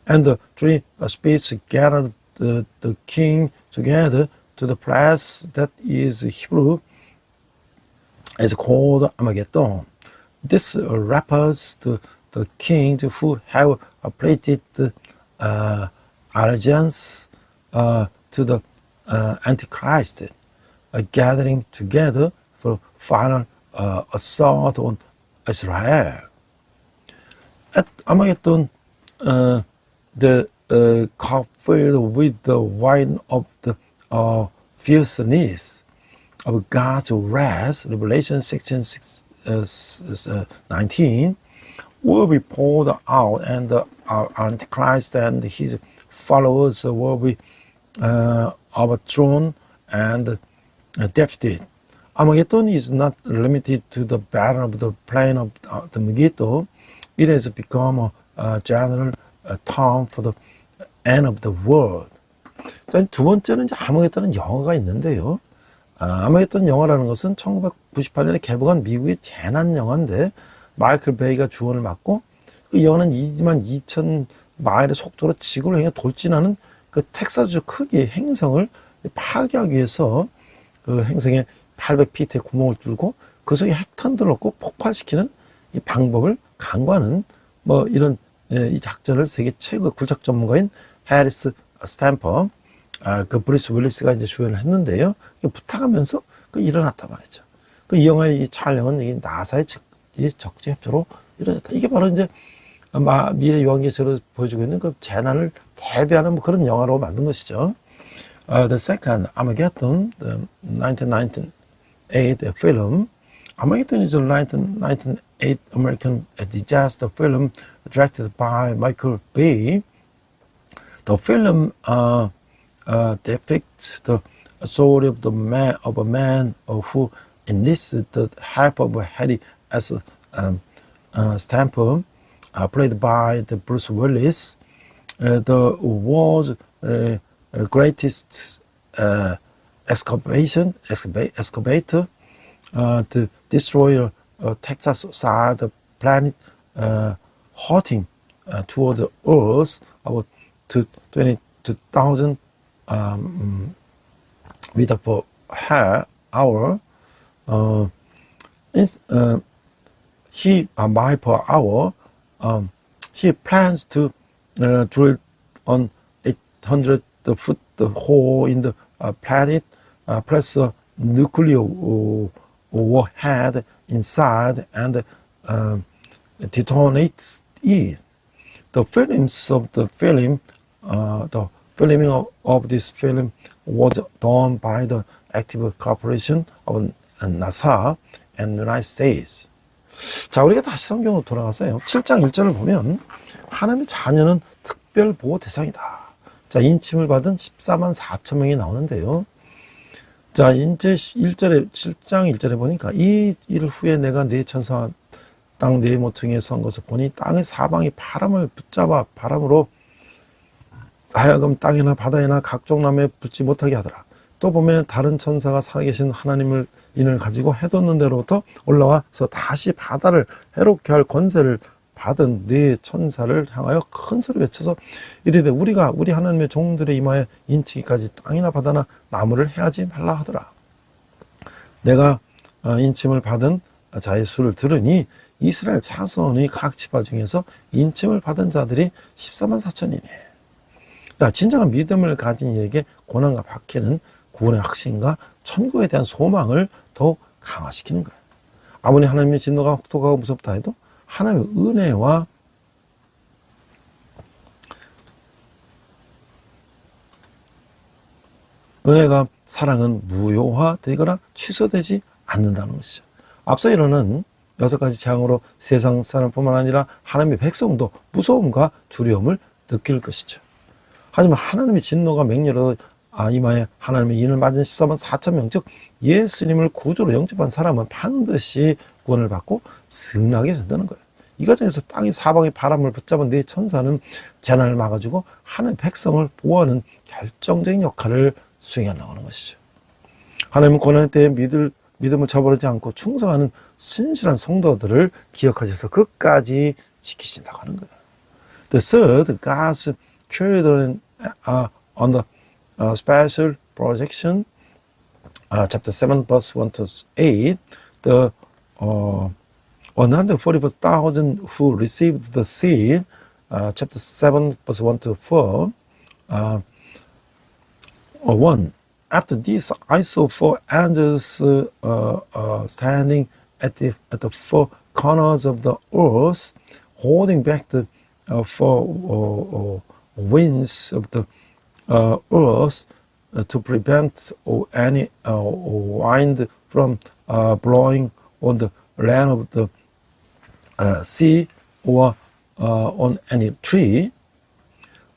and the three spirits gathered the king together to the place that is Hebrew is called Armageddon. This refers to the kings who have pledged allegiance to the Antichrist, gathering together for final assault on Israel. At Armageddon, the cup filled with the wine of the fierceness of God's wrath, Revelation 16:19, will be poured out, and the Antichrist and his followers will be overthrown and defeated. Armageddon is not limited to the battle of the plain of the Megiddo. It has become a general term for the end of the world. 자, 두 번째는 이제 아마겟돈은 영화가 있는데요. 아마겟돈 영화라는 것은 1998년에 개봉한 미국의 재난 영화인데, 마이클 베이가 주연을 맡고, 그 영화는 22,000마일의 속도로 지구를 향해 돌진하는 그 텍사스 크기의 행성을 파괴하기 위해서 그 행성에 800피트의 구멍을 뚫고 그 속에 핵탄두를 넣고 폭발시키는 이 방법을 강구하는 뭐 이런 이 작전을 세계 최고의 굴착 전문가인 해리스 스탬퍼, 그 브루스 윌리스가 이제 주연을 했는데요. 부탁하면서 그 일어났단 말이죠. 그 이 영화의 이 촬영은 이 나사의 적재 협조로 일어났다. 이게 바로 이제 미래 요한계시로 보여주고 있는 그 재난을 대비하는 뭐 그런 영화로 만든 것이죠. The second, Armageddon, the 1998 film. Armageddon is a 1998 American disaster film directed by Michael Bay. The film depicts the story of a man who enlisted the help of Harry S. stamp played by the Bruce Willis, the world's greatest excavator to destroy Texas side the planet, hurting toward the Earth about 22,000 meter per hour. Mile per hour. He plans to drill on 800 foot hole in the planet, press a nuclear warhead inside, and detonates it. The films of the film, the filming of this film was done by the active cooperation of NASA and United States. 자, 우리가 다시 성경으로 돌아가서요. 7장 1절을 보면 하나님의 자녀는 특별 보호 대상이다. 자, 인침을 받은 14만 4천 명이 나오는데요. 자, 이제 7장 1절에 보니까 이 일 후에 내가 네 천사와 땅 네 모퉁이에 선 것을 보니 땅의 사방이 바람을 붙잡아 바람으로 하여금 땅이나 바다에나 각종 나무에 붙지 못하게 하더라. 또 보면 다른 천사가 살아계신 하나님을 인을 가지고 해돋는 데로부터 올라와서 다시 바다를 해롭게 할 권세를 받은 네 천사를 향하여 큰 소리 외쳐서 이르되 우리가 우리 하나님의 종들의 이마에 인치기까지 땅이나 바다나 나무를 해하지 말라 하더라. 내가 인침을 받은 자의 수를 들으니 이스라엘 자손의 각 지파 중에서 인침을 받은 자들이 14만 4천이네. 진정한 믿음을 가진 이에게 고난과 박해는 구원의 확신과 천국에 대한 소망을 더욱 강화시키는 거예요. 아무리 하나님의 진노가 혹독하고 무섭다 해도 하나님의 은혜와 은혜가 사랑은 무효화되거나 취소되지 않는다는 것이죠. 앞서 이르는 6가지 재앙으로 세상 사람뿐만 아니라 하나님의 백성도 무서움과 두려움을 느낄 것이죠. 하지만 하나님의 진노가 맹렬로 이마에 하나님의 인을 맞은 14만 4천 명, 즉 예수님을 구주로 영접한 사람은 반드시 구원을 받고 승하게 된다는 거예요. 이 과정에서 땅의 사방의 바람을 붙잡은 네 천사는 재난을 막아주고 하나님의 백성을 보호하는 결정적인 역할을 수행한다고 하는 것이죠. 하나님은 고난 때에 믿음을 저버리지 않고 충성하는 신실한 성도들을 기억하셔서 끝까지 지키신다고 하는 거예요. The third, God's children are under special protection. Chapter 7, verse 1 to 8. The 144,000 who received the seal. Chapter 7, verse 1 to 4. 1. After this, I saw 4 angels standing at the 4 corners of the earth, holding back the 4 winds of the earth to prevent any wind from blowing on the land of the sea or on any tree.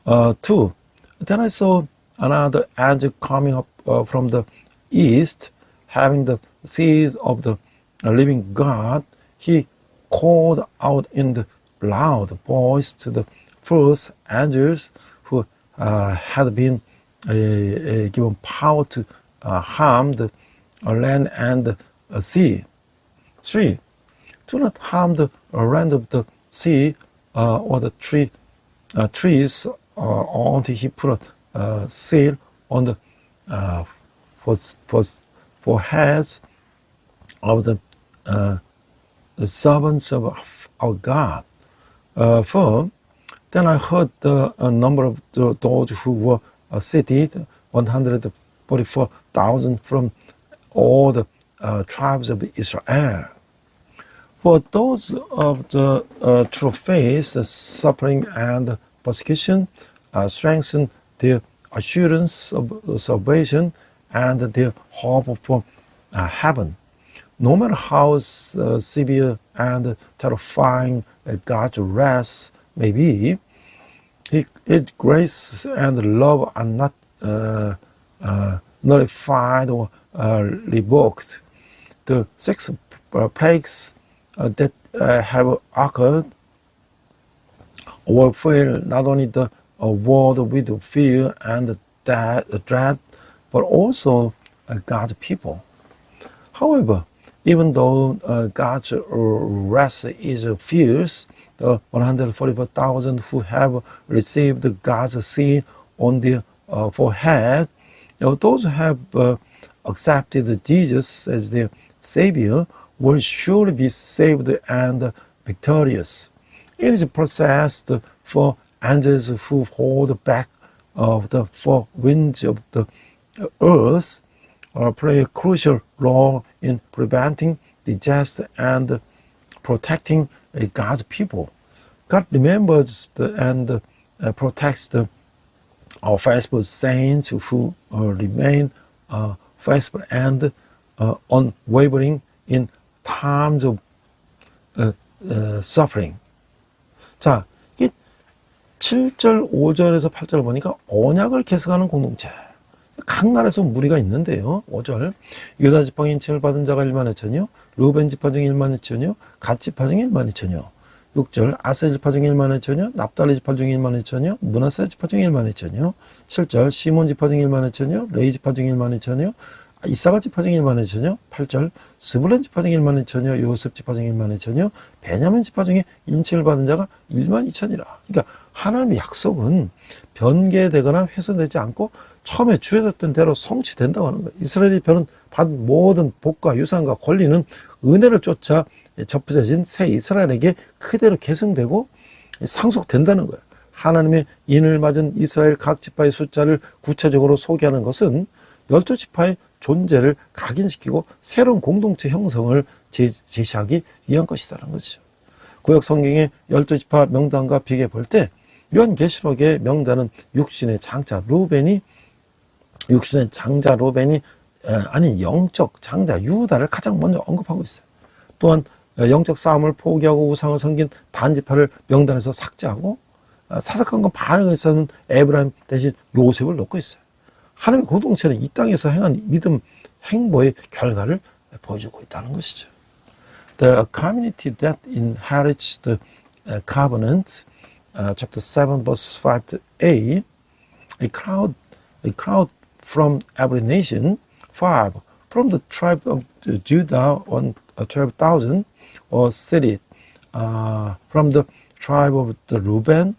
2. Then I saw another angel coming up from the east, having the seeds of the living God. He called out in the loud voice to the first angels who had been given power to harm the land and the sea. 3. Do not harm the land of the sea or the trees until he put a seal on the foreheads of the servants of our God. 4. Then I heard the number of those who were seated, 144,000 from all the tribes of Israel. For those of the true faith, the suffering and persecution strengthen their assurance of salvation and their hope for heaven. No matter how severe and terrifying God's wrath may be, His grace and love are not nullified or revoked. The 6 plagues that have occurred or fill not only the world with fear and dread, but also God's people. However, even though God's wrath is fierce, the 144,000 who have received God's seal on their forehead, those who have accepted Jesus as their Savior will surely be saved and victorious. It is processed for angels who hold back of the four winds of the earth play a crucial role in preventing disaster and protecting God's people. God remembers and protects our faithful saints who remain faithful and unwavering in times of suffering. 자, 이게 7절, 5절에서 8절 보니까 언약을 계승하는 공동체. 각 나라에서 무리가 있는데요. 5절. 유다 지파의 인칭을 받은 자가 1만 2천이요. 루벤 지파 중 1만 2천이요. 갓 지파 중 1만 2천이요. 6절. 아세 지파 중 1만 2천이요. 납달리 지파 중 1만 2천이요. 므낫세 지파 중 1만 2천이요. 7절. 시몬 지파 중 1만 2천이요. 레이 지파 중 1만 2천이요. 이사가 지파 중 1만 2천이요. 8절. 스불론 지파 중 1만 2천이요. 요셉 지파 중 1만 2천이요. 베냐민 지파 중에 인칭을 받은 자가 1만 2천이라. 그러니까 하나님의 약속은 변개되거나 훼손되지 않고 처음에 주어졌던 대로 성취된다고 하는 거예요. 이스라엘이 받은 모든 복과 유산과 권리는 은혜를 쫓아 접어진 새 이스라엘에게 그대로 계승되고 상속된다는 거예요. 하나님의 인을 맞은 이스라엘 각 지파의 숫자를 구체적으로 소개하는 것은 12지파의 존재를 각인시키고 새로운 공동체 형성을 제시하기 위한 것이라는 거죠. 구약 성경의 12지파 명단과 비교해 볼 때 요한계시록의 명단은 육신의 장자 루벤이 아닌 영적 장자 유다를 가장 먼저 언급하고 있어요. 또한 영적 싸움을 포기하고 우상을 섬긴 단지파를 명단에서 삭제하고 사사건과 반역에서는 에브라임 대신 요셉을 놓고 있어요. 하나님의 공동체는 이 땅에서 행한 믿음 행보의 결과를 보여주고 있다는 것이죠. The community that inherits the covenant, chapter 7, verse 5 to 8, a crowd from every nation, 5, from the tribe of Judah, 12,000, or city, from the tribe of the Reuben,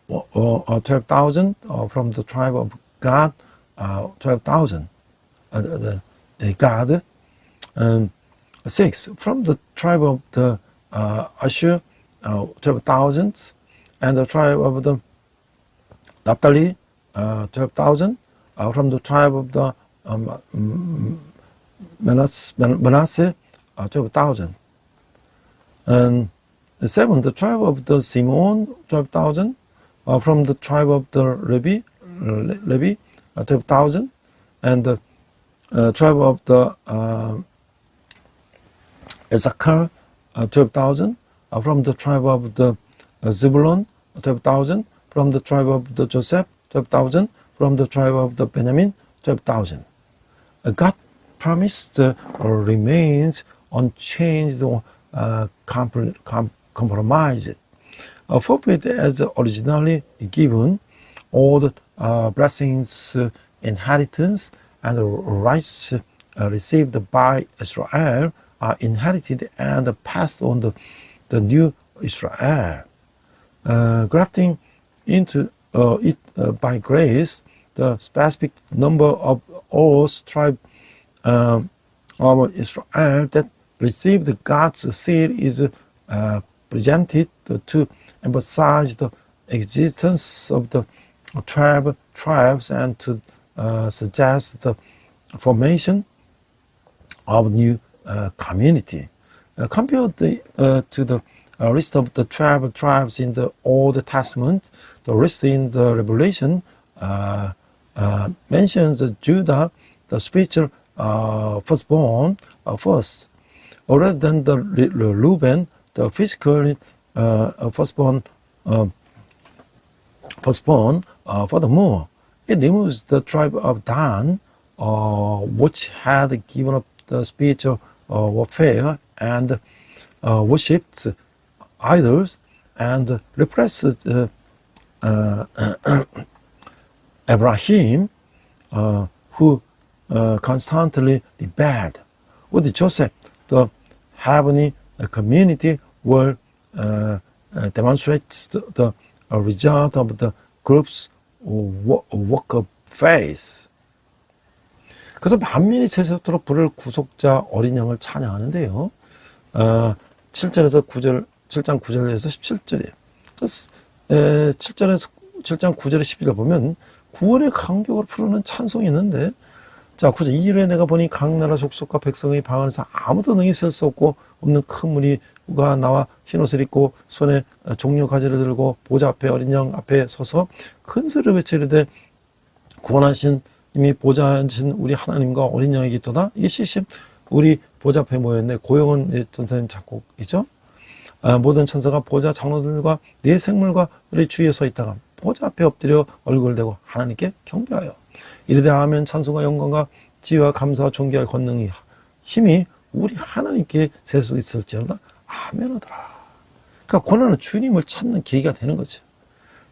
12,000, from the tribe of God, 12,000, God, 6, from the tribe of the Asher, 12,000, and the tribe of the Naphtali, 12,000, from the tribe of the Manasseh, 12,000. And 7, the tribe of the Simon, 12,000, from the tribe of the Levi, 12,000, and the tribe of the Issachar, 12,000, from the tribe of the Zebulun, 12,000, from the tribe of the Joseph, 12,000, from the tribe of the Benjamin, 12,000. God promised remains unchanged or compromised. Forfeit as originally given, all the blessings, inheritance, and rights received by Israel are inherited and passed on the new Israel. Grafting into it by grace, the specific number of all tribes of Israel that received God's seal is presented to emphasize the existence of the tribes and to suggest the formation of new community. Compared to the list of the tribes in the Old Testament, the list in the Revelation mentions Judah, the spiritual firstborn, first, rather than the Reuben, the physical firstborn. Furthermore, it removes the tribe of Dan, which had given up the spiritual warfare and worshipped idols and repressed Abraham, who constantly rebelled. With Joseph, the heavenly community will demonstrate the result of the group's work of faith. 그래서 만민이 세세토록 부를 구속자 어린 양을 찬양하는데요. 7절에서 9절, 7장 9절에서 17절이에요. 7장 9절에 11절 보면 구원의 감격을 부르는 찬송이 있는데, 자, 9절, 이후에 내가 보니 각 나라 족속과 백성의 방 안에서 아무도 능히 셀 수 없는 큰 무리가 나와 흰옷을 입고 손에 종려 가지를 들고 보좌 앞에 어린 양 앞에 서서 큰 소리로 외치르되 구원하신 이미 보좌에 앉으신 우리 하나님과 어린 양이 있도다. 이게 시심 우리 보좌 앞에 모였네. 고영은 전사님 작곡이죠. 모든 천사가 보좌 장로들과 네 생물과 우리 주위에 서 있다가 보좌 앞에 엎드려 얼굴을 대고 하나님께 경배하여 이르되 아멘. 찬송과 영광과 지혜와 감사와 존귀와 권능이 힘이 우리 하나님께 세수 있을지어다. 아멘 하더라. 그러니까 고난은 주님을 찾는 계기가 되는 거죠.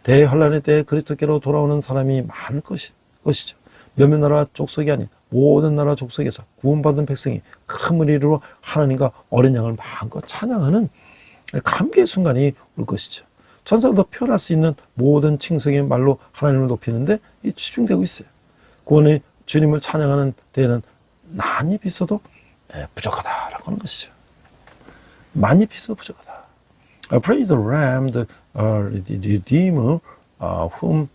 대환란의 때에 그리스도께로 돌아오는 사람이 많을 것이죠. 몇몇 나라 족속이 아닌 모든 나라 족속에서 구원받은 백성이 큰 무리로 하나님과 어린 양을 마음껏 찬양하는 감개의 순간이 올 것이죠. 천사도 표현할 수 있는 모든 칭송의 말로 하나님을 높이는데 이 집중되고 있어요. 구원의 주님을 찬양하는 데에는 난입이 있어도 부족하다라고 하는 것이죠. 만입이 있어도 부족하다. Praise the Lamb, the Redeemer, whom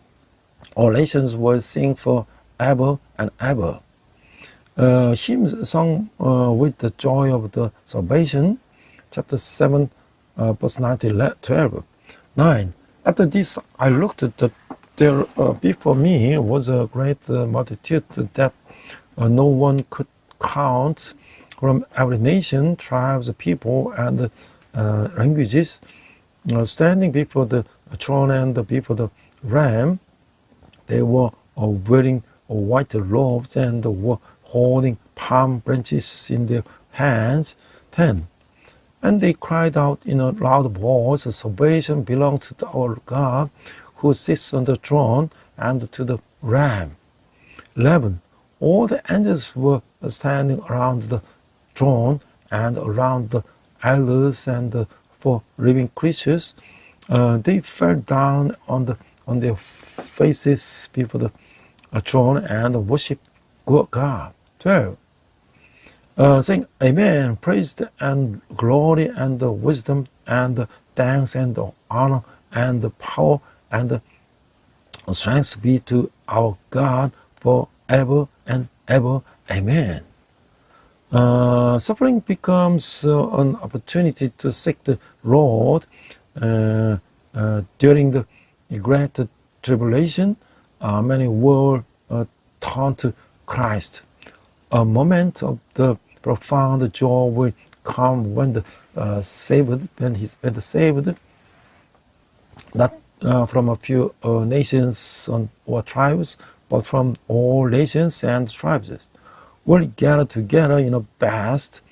all nations will sing forever and ever. Hymns sung with the joy of the salvation, chapter 7, verse 9 to 12. 9. After this I looked at there before me was a great multitude that no one could count, from every nation, tribes, people, and languages, standing before the throne and before the Lamb. They were wearing white robes and were holding palm branches in their hands. 10. And they cried out in a loud voice, salvation belongs to our God, who sits on the throne, and to the Lamb. 11. All the angels were standing around the throne and around the elders and the four living creatures. They fell down on their faces before the throne and worshipped God. 12. Saying, Amen, praise and glory and wisdom and thanks and honor and power and strength be to our God forever and ever. Amen. Suffering becomes an opportunity to seek the Lord. During the great tribulation, many will turn to Christ. A moment of the profound joy will come when the saved, not from a few nations or tribes, but from all nations and tribes, will gather together in a vast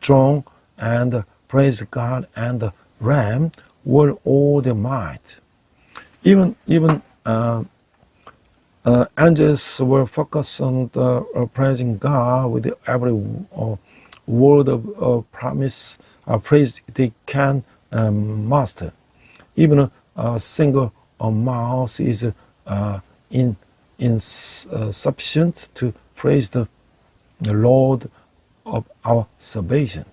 throng and praise God and the Lamb with all their might. Even angels will focus on praising God with every word of promise, praise they can master. Even a single mouth is insufficient to praise the Lord of our salvation.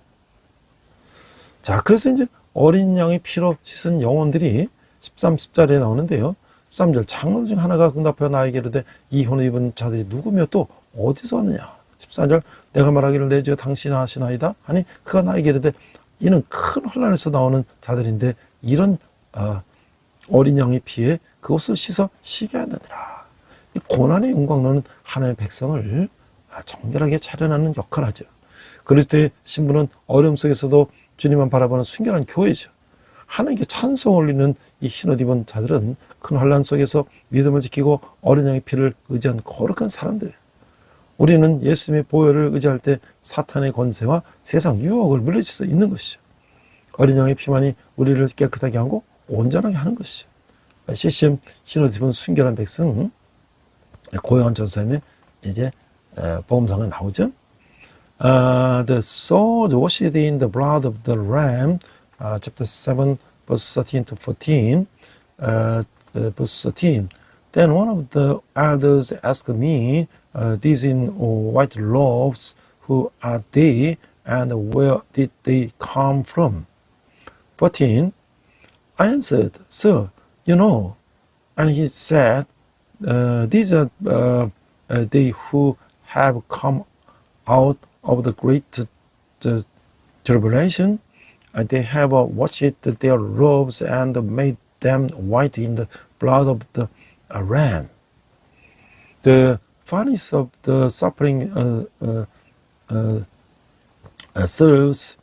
자, 그래서 이제 어린 양의 피로 씻은 영혼들이 13, 10절에 나오는데요. 13절, 장로 중 하나가 응답하여 나에게 이르되 이 혼을 입은 자들이 누구며 또 어디서 왔느냐. 14절, 내가 말하기를 내 주여 당신이 하시나이다 하니 그가 나에게 이르되 이는 큰 혼란에서 나오는 자들인데 이런 어린 양의 피에 그것을 씻어 쉬게 하느니라. 이 고난의 영광로는 하나님의 백성을 정결하게 차려나는 역할을 하죠. 그리스도의 신부는 어려움 속에서도 주님만 바라보는 순결한 교회죠. 하나님께 찬송 올리는 이 흰옷 입은 자들은 큰 환난 속에서 믿음을 지키고 어린 양의 피를 의지한 거룩한 사람들이에요. 우리는 예수님의 보혈을 의지할 때 사탄의 권세와 세상 유혹을 물리칠 수 있는 것이죠. 어린 양의 피만이 우리를 깨끗하게 하고 온전하게 하는 것이죠. CCM 신호집은 순결한 백성, 고요한 전사님의 이제 복음성에 나오죠. The sword washed in the blood of the ram, chapter 7, verse 13 to 14, verse 13. Then one of the elders asked me, these in white robes, who are they, and where did they come from? 14. I answered, Sir, you know. And he said, these are they who have come out of the great tribulation. They have washed their robes and made them white in the blood of the ram. The furnace of the suffering serves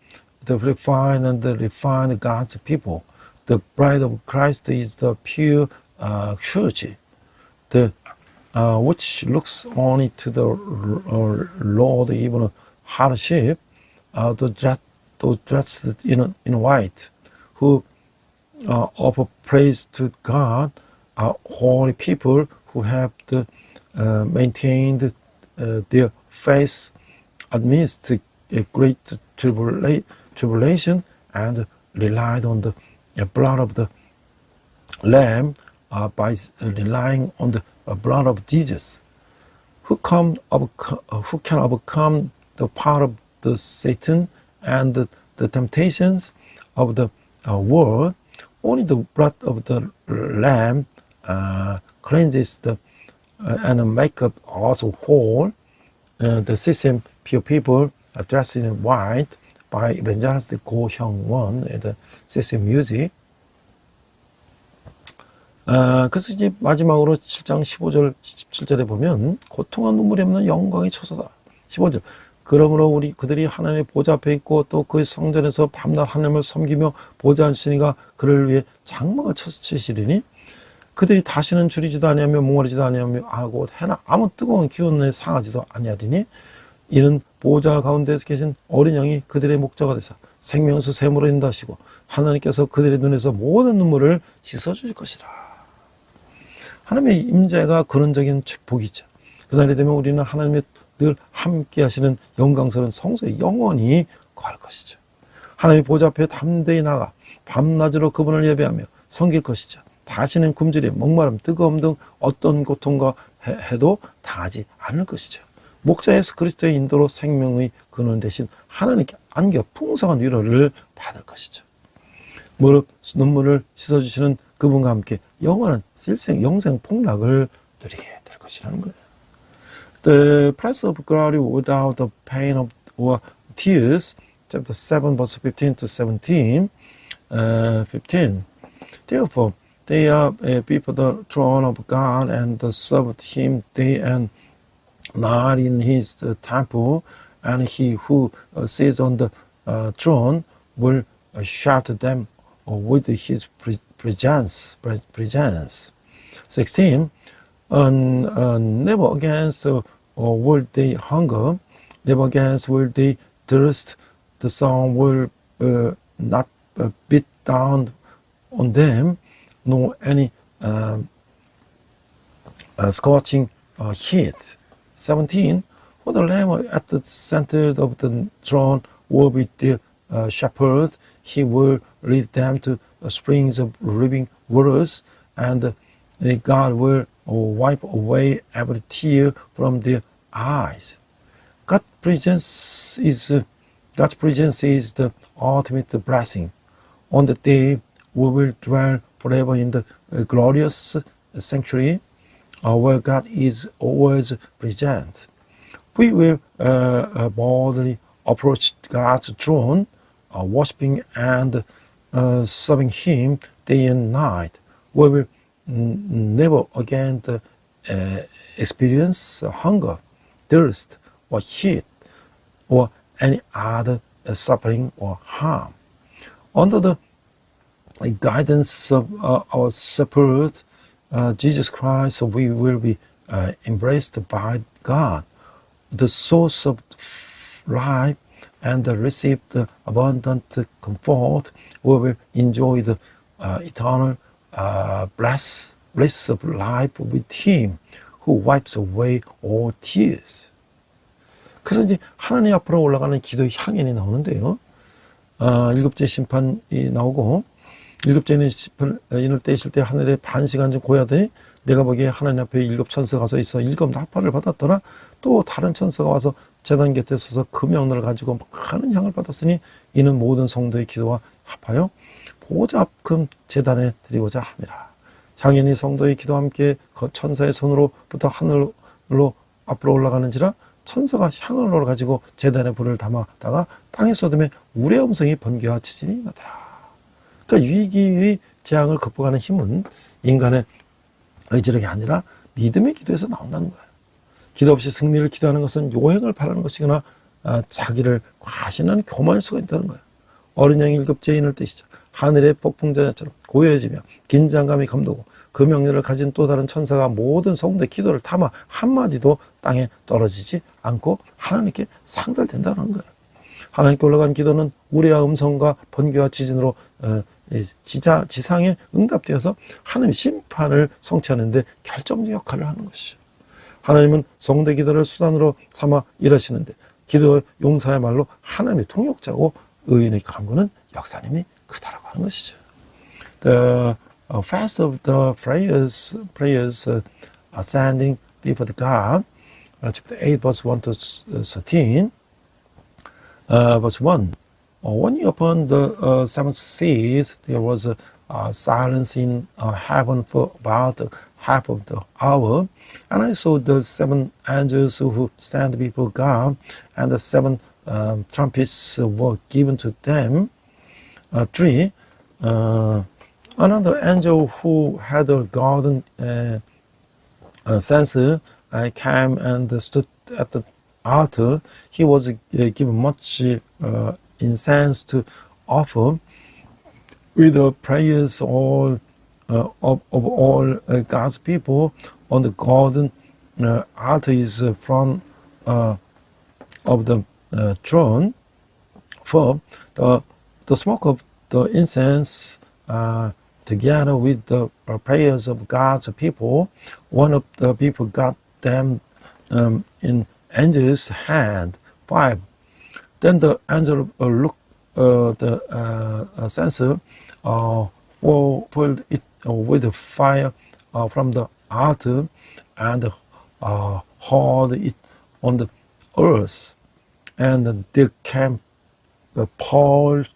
the refined and the refined God's people. The bride of Christ is the pure church, which looks only to the Lord, even hardship, dressed in white, who offer praise to God, are holy people who have maintained their faith amidst a great tribulation and relied on the blood of the Lamb by relying on the blood of Jesus, who can overcome the power of the Satan and the temptations of the world. Only the blood of the Lamb cleanses and make up also whole. The CCM pure people are dressed in white by evangelist Go Hyung-won at the CCM Music. 그래서 이제 마지막으로 7장 15절, 17절에 보면 고통한 눈물이 없는 영광의 초소다. 15절. 그러므로 그들이 하나님의 보좌 앞에 있고 또 그 성전에서 밤낮 하나님을 섬기며 보좌 앉으시니가 그를 위해 장막을 치시리니 그들이 다시는 줄이지도 아니하며 몽어리지도 아니하며 하고 해나 아무 뜨거운 기운에 상하지도 아니하리니 이는 보좌 가운데서 계신 어린 양이 그들의 목자가 되사 생명수 샘으로 인도하시고 하나님께서 그들의 눈에서 모든 눈물을 씻어주실 것이라. 하나님의 임재가 근원적인 복이죠. 그날이 되면 우리는 하나님의 늘 함께 하시는 영광스러운 성소에 영원히 거할 것이죠. 하나님의 보좌 앞에 담대히 나가 밤낮으로 그분을 예배하며 섬길 것이죠. 다시는 굶주림, 목마름, 뜨거움 등 어떤 고통과 해도 당하지 않을 것이죠. 목자 예수 그리스도의 인도로 생명의 근원 대신 하나님께 안겨 풍성한 위로를 받을 것이죠. 무릎 눈물을 씻어주시는 그분과 함께 영원한 영생 폭락을 누리게 될 것이라는 거예요. The price of glory without the pain of or tears, chapter 7, verse 15 to 17. 15. Therefore, they are before the throne of God and serve Him day and night in His temple, and He who sits on the throne will shelter them with His presence. 16. Never against will they hunger, never against will they thirst. The sun will not beat down on them, nor any scorching heat. 17. For the Lamb at the center of the throne will be their shepherd. He will lead them to springs of living waters, and God will wipe away every tear from their eyes. God's presence is the ultimate blessing. On the day we will dwell forever in the glorious sanctuary where God is always present. We will boldly approach God's throne, worshiping and serving Him day and night. We will never again experience hunger, thirst, or heat, or any other suffering or harm. Under the guidance of our shepherd, Jesus Christ, we will be embraced by God. the source of life and receive the abundant comfort, we will enjoy the eternal bliss of life with Him who wipes away all tears. 그래서 이제 하나님 앞으로 올라가는 기도의 향연이 나오는데요. 일곱째 심판이 나오고 일곱째 심판을 떼실 때 하늘에 반 시간 좀 고야더니 내가 보기에 하나님 앞에 일곱 천사가 가서 있어 일곱 나팔을 받았더라. 또 다른 천사가 와서 제단 곁에 서서 금영을 가지고 많은 향을 받았으니 이는 모든 성도의 기도와 합하여 보좌 앞금 제단에 드리고자 함이라. 향연이 성도의 기도와 함께 천사의 손으로부터 하늘로 앞으로 올라가는지라 천사가 향을 가지고 제단에 불을 담아다가 땅에 쏟음에 우레 음성이 번개와 지진이 나더라. 그러니까 위기의 재앙을 극복하는 힘은 인간의 의지력이 아니라 믿음의 기도에서 나온다는 거예요. 기도 없이 승리를 기도하는 것은 요행을 바라는 것이거나 자기를 과신하는 교만일 수가 있다는 거예요. 어린 양이 일곱째 인을 뜻이죠. 하늘의 폭풍전야처럼 고요해지며 긴장감이 감도고 그 명령을 가진 또 다른 천사가 모든 성도의 기도를 담아 한마디도 땅에 떨어지지 않고 하나님께 상달된다는 거예요. 하나님께 올라간 기도는 우레와 음성과 번개와 지진으로 지상에 응답되어서 하나님의 심판을 성취하는 데 결정적 역할을 하는 것이죠. 하나님은 성도의 기도를 수단으로 삼아 일하시는데 기도 용사야말로 하나님의 통역자고 의인의 강구는 역사님이 크다라고 하는 것이죠. The fast of the prayers ascending before the God, chapter 8, verse 1 to 13, verse 1. When you opened the seventh seas, there was a silence in heaven for about half of the hour, and I saw the seven angels who stand before God, and the seven trumpets were given to them. 3. Another angel who had a golden censer came and stood at the altar. He was given much incense to offer with the prayers of all God's people. On the golden altar is in front of the throne. For the smoke of the incense together with the prayers of God's people, one of the people got them in angel's hand. 5. Then the angel looked the censer, filled it with fire from the altar, and hurled it on the earth. And there came the pulse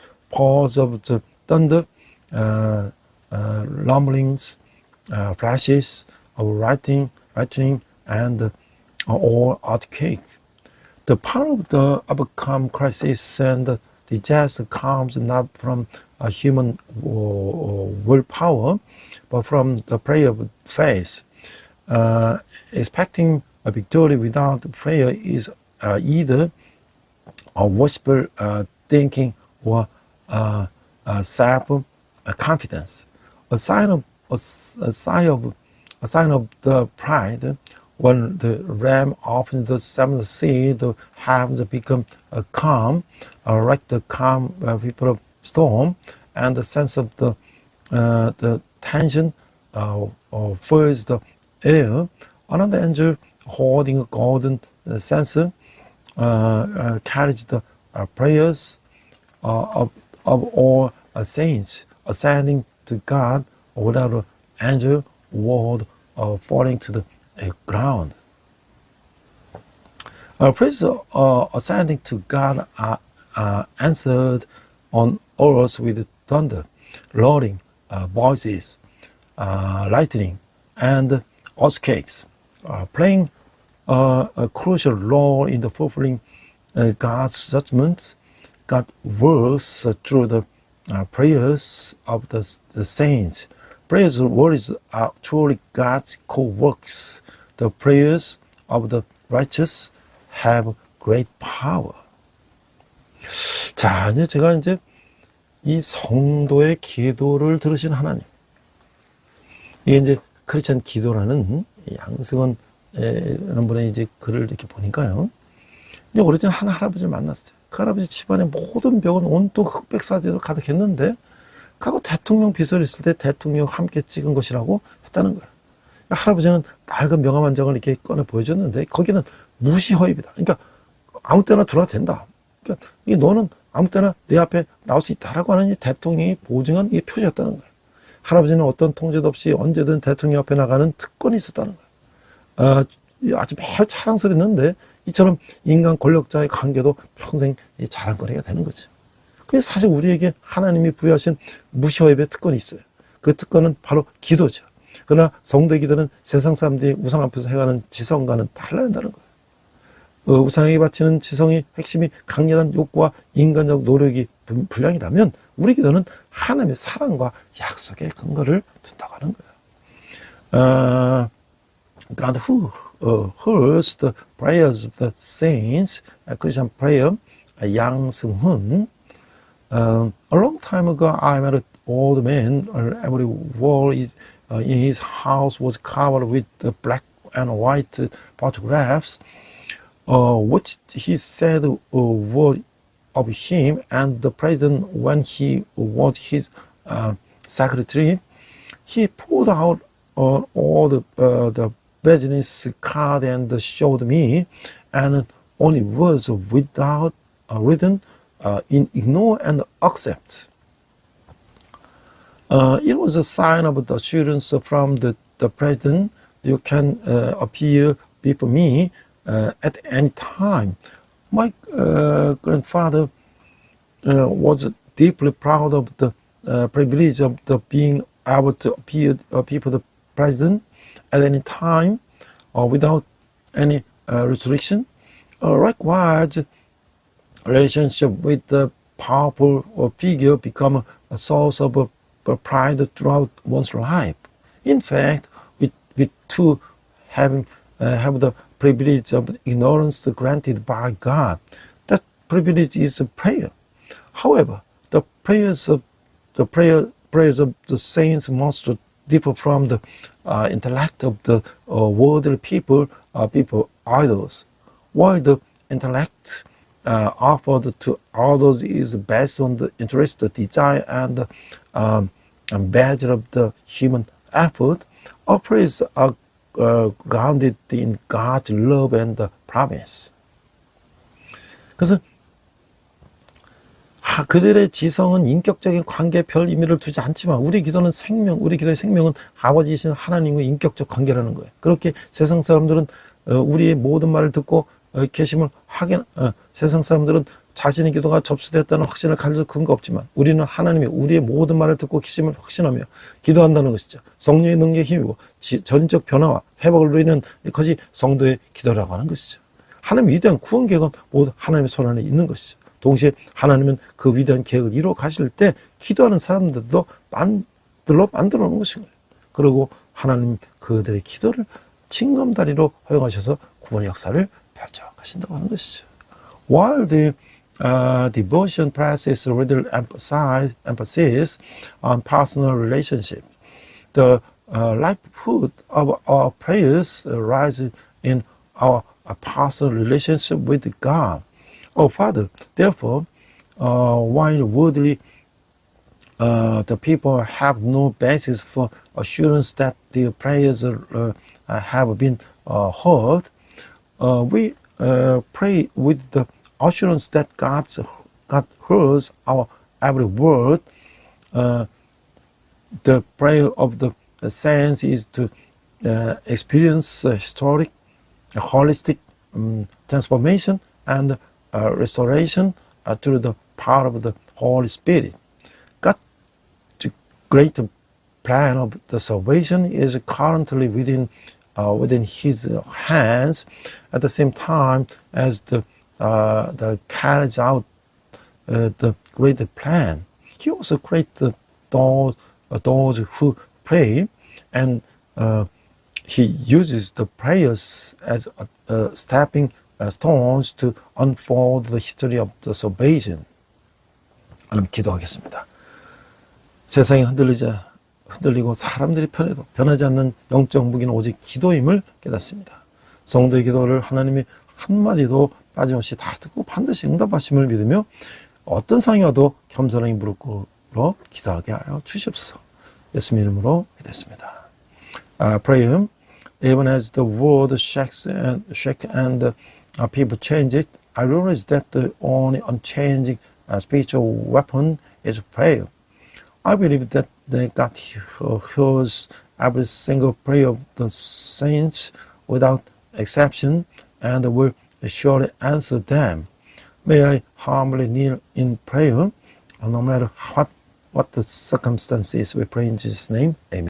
of the thunder, rumblings, flashes of lightning, and all earthquake. The power of the overcome crisis and disaster comes not from a human willpower, but from the prayer of faith. Expecting a victory without prayer is either a wishful thinking or self-confidence. A sign of the pride. When the ram opened the seventh sea, the heavens become calm, like the calm before a storm, and the sense of the tension fills the air. Another angel holding a golden censer carries the prayers of all saints ascending to God without an angel word falling to the ground. Prayers ascending to God are answered on earth with thunder, roaring voices, lightning, and earthquakes, playing a crucial role in the fulfilling God's judgments. God works through the prayers of the saints. Prayers words are truly God's co-works. The prayers of the righteous have great power. 자, 이제 제가 이 성도의 기도를 들으신 하나님. 이게 이제 크리스천 기도라는 양승원 라는 분의 이제 글을 이렇게 보니까요. 근데 오래전에 한 할아버지를 만났어요. 그 할아버지 집안의 모든 벽은 온통 흑백사진으로 가득했는데 과거 대통령 비서를 있을 때 대통령 함께 찍은 것이라고 했다는 거예요. 할아버지는 낡은 명함 한 장을 이렇게 꺼내 보여줬는데 거기는 무시 허입이다. 그러니까 아무 때나 들어와도 된다. 그러니까 너는 아무 때나 내 앞에 나올 수 있다라고 하는 이 대통령이 보증한 이 표시였다는 거예요. 할아버지는 어떤 통제도 없이 언제든 대통령 앞에 나가는 특권이 있었다는 거예요. 아주 매우 자랑스러웠는데 이처럼 인간 권력자의 관계도 평생 자랑거리가 되는 거죠. 그래서 사실 우리에게 하나님이 부여하신 무시허입의 특권이 있어요. 그 특권은 바로 기도죠. 그러나 성도의 기도는 세상 사람들이 우상 앞에서 행하는 지성과는 달라야 한다는 거예요. 우상에게 바치는 지성의 핵심이 강렬한 욕구와 인간적 노력이 불량이라면 우리 기도는 하나님의 사랑과 약속의 근거를 둔다고 하는 거예요. God who hears the prayers of the saints, Christian prayer, Yang Seung-hun. A long time ago, I met an old man. Every wall in his house was covered with black and white photographs. What he said were of him and the president when he was his secretary. He pulled out all the business card and showed me, and only words without written in ignore and accept. It was a sign of the assurance from the president. You can appear before me at any time. My grandfather was deeply proud of the privilege of being able to appear before the president at any time without any restriction. Likewise, relationship with the powerful figure become a source of pride throughout one's life. In fact, we too have the privilege of ignorance granted by God. That privilege is prayer. However, the prayers of the saints must differ from the intellect of the worldly people idols. While the intellect offered to others is based on the interest, the desire, and measure of the human effort, our prayers are grounded in God's love and promise. 그래서 그들의 지성은 인격적인 관계에 별 의미를 두지 않지만 우리 기도는 우리 기도의 생명은 아버지이신 하나님과 인격적 관계라는 거예요. 그렇게 세상 사람들은 우리의 모든 말을 듣고 계심을 세상 사람들은 자신의 기도가 접수됐다는 확신을 가질 근거 없지만 우리는 하나님이 우리의 모든 말을 듣고 계심을 확신하며 기도한다는 것이죠. 성령의 능력의 힘이고 전적 변화와 회복을 누리는 것이 성도의 기도라고 하는 것이죠. 하나님의 위대한 구원 계획은 모두 하나님의 손 안에 있는 것이죠. 동시에 하나님은 그 위대한 계획을 이루어 가실 때 기도하는 사람들도 만들어 놓은 것인 거예요. 그리고 하나님 그들의 기도를 징검다리로 허용하셔서 구원의 역사를 펼쳐 가신다고 하는 것이죠. While the devotion process really emphasis on personal relationship, the livelihood of our prayers lies in our personal relationship with God. Oh, Father, therefore, while worldly the people have no basis for assurance that their prayers have been heard, we pray with the assurance that God hears our every word. The prayer of the saints is to experience historic, holistic transformation and restoration through the power of the Holy Spirit. God's great plan of the salvation is currently within His hands. At the same time as the carries out the great plan, He also creates those who pray, and He uses the prayers as stepping stones to unfold the history of the salvation. 그럼 기도하겠습니다. 세상이 흔들리고 사람들이 편해도 변하지 않는 영적 무기는 오직 기도임을 깨닫습니다. 성도의 기도를 하나님이 한마디도 빠짐없이 다 듣고 반드시 응답하심을 믿으며 어떤 상이 와도 겸손하게 무릎 꿇어 기도하게 하여 주시옵소서. 예수님 이름으로 기도했습니다. Pray. Even as the world shakes and people change it, I realize that the only unchanging spiritual weapon is prayer. I believe that God hears every single prayer of the saints without exception and will surely answer them. May I humbly kneel in prayer, no matter what the circumstances. We pray in Jesus' name. Amen.